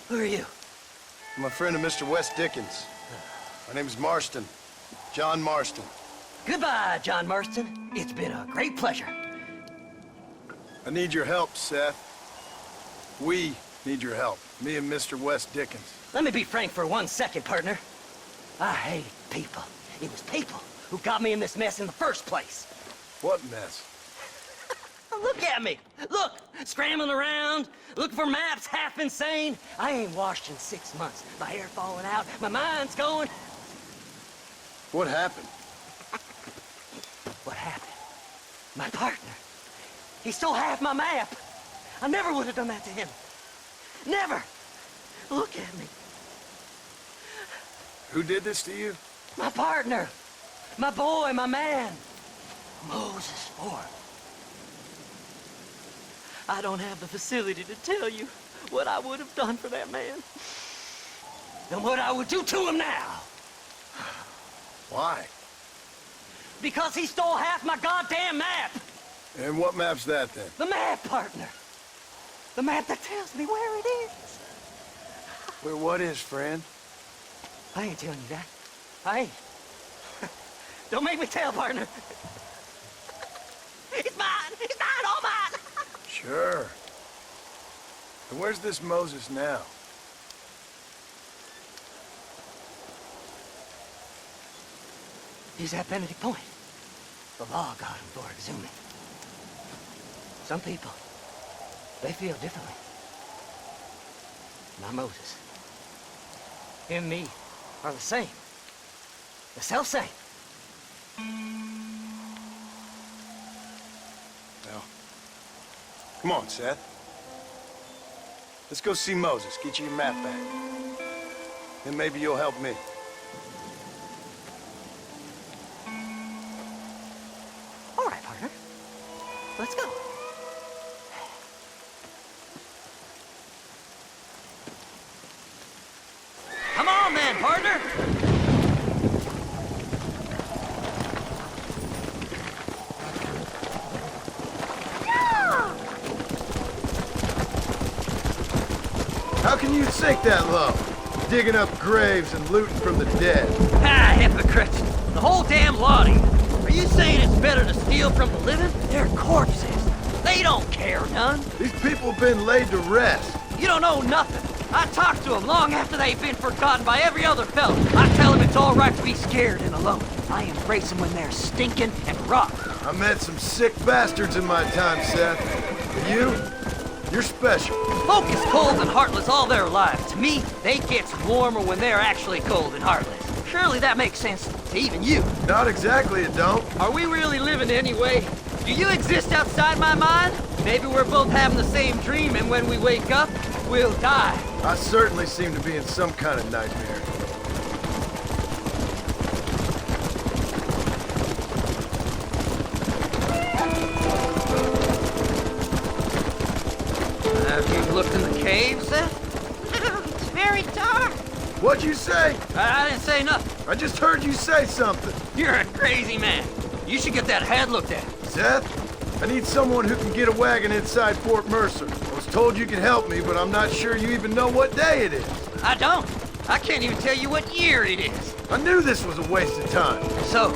Who are you? I'm a friend of Mr. Wes Dickens. My name's Marston. John Marston. Goodbye, John Marston. It's been a great pleasure. I need your help, Seth. We need your help. Me and Mr. Wes Dickens. Let me be frank for 1 second, partner. I hate people. It was people who got me in this mess in the first place. What mess? Look at me. Look, scrambling around, looking for maps, half insane. I ain't washed in 6 months. My hair falling out, my mind's going. What happened? What happened? My partner. He stole half my map. I never would have done that to him. Never. Look at me. Who did this to you? My partner. My boy, my man. Moses Ford. I don't have the facility to tell you what I would have done for that man. And what I would do to him now. Why? Because he stole half my goddamn map. And what map's that, then? The map, partner. The map that tells me where it is. Where what is, friend? I ain't telling you that. I ain't. Don't make me tell, partner. It's mine! It's mine! All mine! Sure. And where's this Moses now? He's at Benedict Point. The law got him for exhuming. Some people, they feel differently. Not Moses. Him and me are the same. The self-same. Well, come on, Seth. Let's go see Moses, get you your map back. Then maybe you'll help me. All right, partner. Let's go. Come on, then, partner. How can you sink that low? Digging up graves and looting from the dead. Ah, hypocrites. The whole damn lot of you. Are you saying it's better to steal from the living? They're corpses. They don't care none. These people have been laid to rest. You don't know nothing. I talked to them long after they've been forgotten by every other fella. I tell them it's all right to be scared and alone. I embrace them when they're stinking and rotten. I met some sick bastards in my time, Seth. But you're special. Folk is cold and heartless all their lives. To me, they get warmer when they're actually cold and heartless. Surely that makes sense to even you. Not exactly, it don't. Are we really living anyway? Do you exist outside my mind? Maybe we're both having the same dream, and when we wake up, we'll die. I certainly seem to be in some kind of nightmare. Have you looked in the cave, Seth? It's very dark. What'd you say? I didn't say nothing. I just heard you say something. You're a crazy man. You should get that head looked at. Seth, I need someone who can get a wagon inside Fort Mercer. I was told you could help me, but I'm not sure you even know what day it is. I don't. I can't even tell you what year it is. I knew this was a waste of time. So,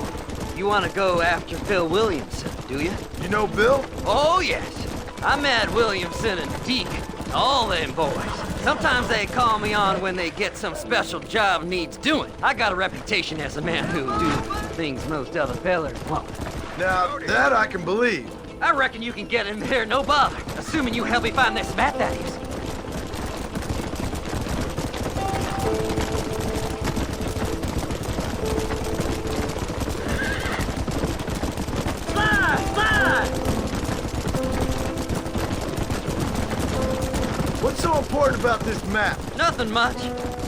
you want to go after Bill Williamson, do you? You know Bill? Oh, yes. I met Williamson and Deke, all them boys. Sometimes they call me on when they get some special job needs doing. I got a reputation as a man who'll do things most other fellers won't. Now, that I can believe. I reckon you can get in there, no bother. Assuming you help me find this map, that is. What's so important about this map? Nothing much.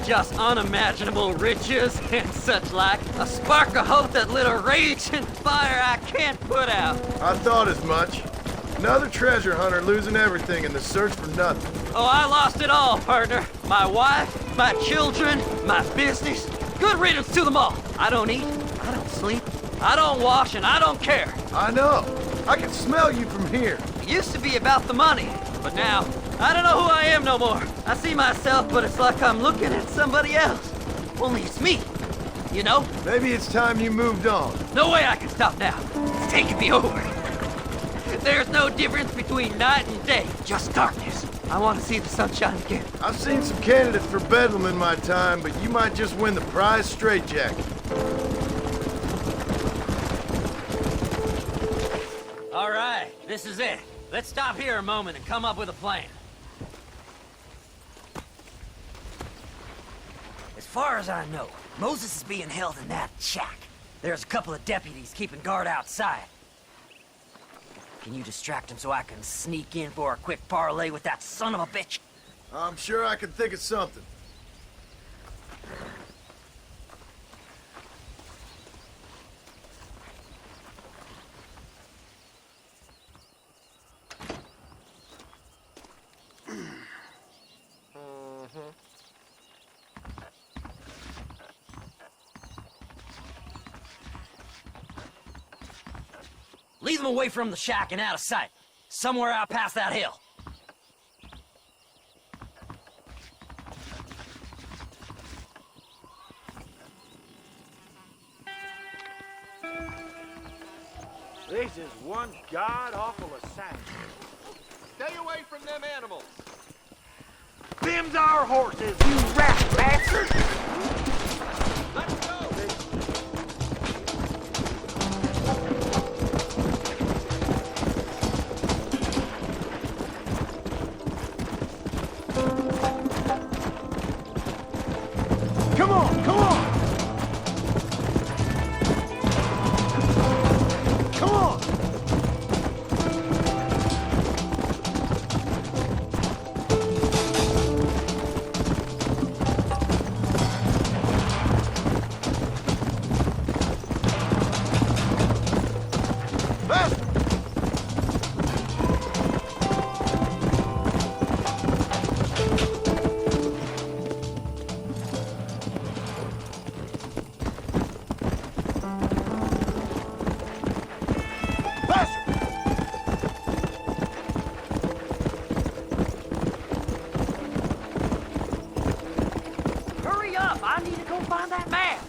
Just unimaginable riches and such like. A spark of hope that lit a raging fire I can't put out. I thought as much. Another treasure hunter losing everything in the search for nothing. Oh, I lost it all, partner. My wife, my children, my business. Good riddance to them all. I don't eat, I don't sleep, I don't wash, and I don't care. I know. I can smell you from here. It used to be about the money, but now I don't know who I am no more. I see myself, but it's like I'm looking at somebody else. Only it's me, you know? Maybe it's time you moved on. No way I can stop now. It's taking me over. There's no difference between night and day, just darkness. I want to see the sunshine again. I've seen some candidates for Bedlam in my time, but you might just win the prize straitjacket. All right, this is it. Let's stop here a moment and come up with a plan. As far as I know, Moses is being held in that shack. There's a couple of deputies keeping guard outside. Can you distract him so I can sneak in for a quick parlay with that son of a bitch? I'm sure I can think of something. Lead them away from the shack and out of sight. Somewhere out past that hill. This is one god-awful assignment. Stay away from them animals. Them's our horses, you rat bastard! Let's go! Come on, come on! Come on! Faster! Hurry up! I need to go find that map!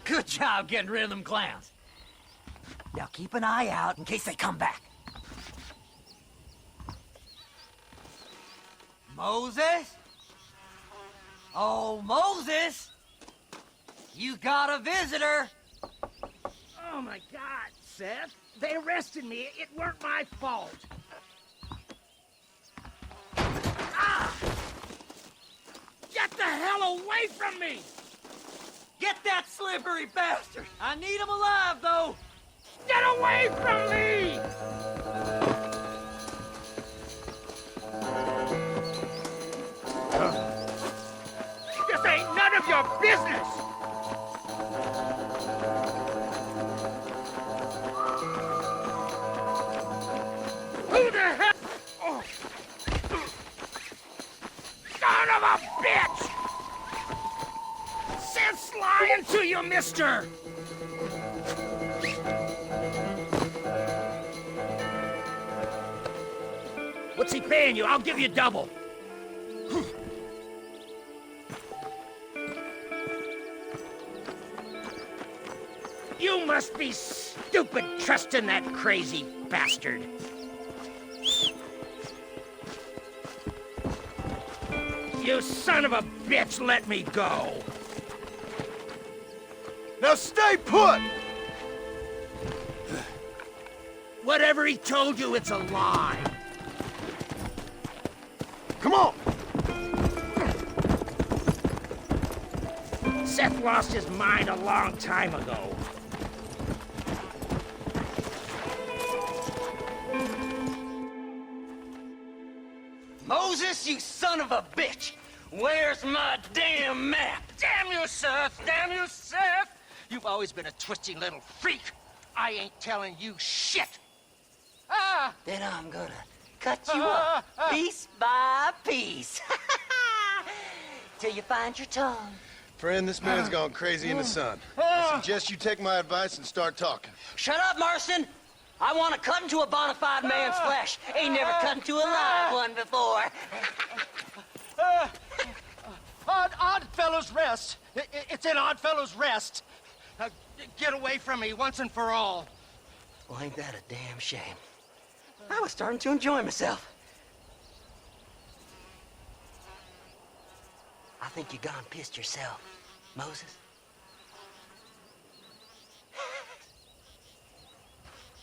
Good job getting rid of them clowns. Now keep an eye out in case they come back. Moses? Oh, Moses! You got a visitor! Oh my God, Seth. They arrested me. It weren't my fault. Ah! Get the hell away from me! Get that slippery bastard! I need him alive, though! Get away from me! This ain't none of your business! Who the hell? Oh. Son of a bitch! Seth's lying to you, mister! What's he paying you? I'll give you double. You must be stupid trusting that crazy bastard. You son of a bitch, let me go. Now stay put! Whatever he told you, it's a lie. Come on! Seth lost his mind a long time ago. Moses, you son of a bitch! Where's my damn map? Damn you, Seth! Damn you, Seth! You've always been a twisty little freak. I ain't telling you shit. Ah! Then I'm gonna cut you up, piece by piece. Till you find your tongue. Friend, this man's gone crazy in the sun. I suggest you take my advice and start talking. Shut up, Marston! I want to cut into a bona fide man's flesh. Ain't never cut into a live one before. Oddfellows Rest. It's in Oddfellows Rest. Get away from me once and for all. Well, ain't that a damn shame? I was starting to enjoy myself. I think you gone pissed yourself, Moses.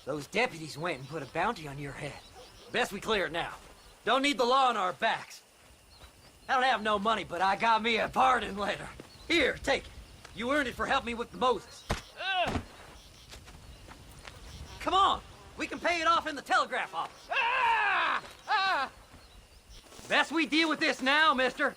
Those deputies went and put a bounty on your head. Best we clear it now. Don't need the law on our backs. I don't have no money, but I got me a pardon letter. Here, take it. You earned it for helping me with the Moses. Come on, we can pay it off in the telegraph office. Best we deal with this now, mister.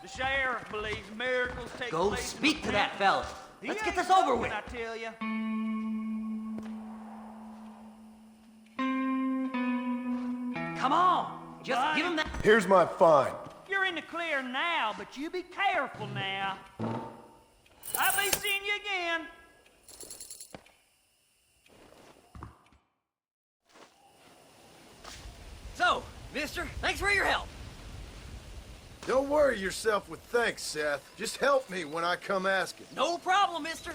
The sheriff believes miracles take Go place. speak to that fella. Let's get this over with. I tell you. Come on, just give him that. Here's my fine. You're in the clear now, but you be careful now. I'll be seeing you again. So, mister, thanks for your help. Don't worry yourself with thanks, Seth. Just help me when I come asking. No problem, mister.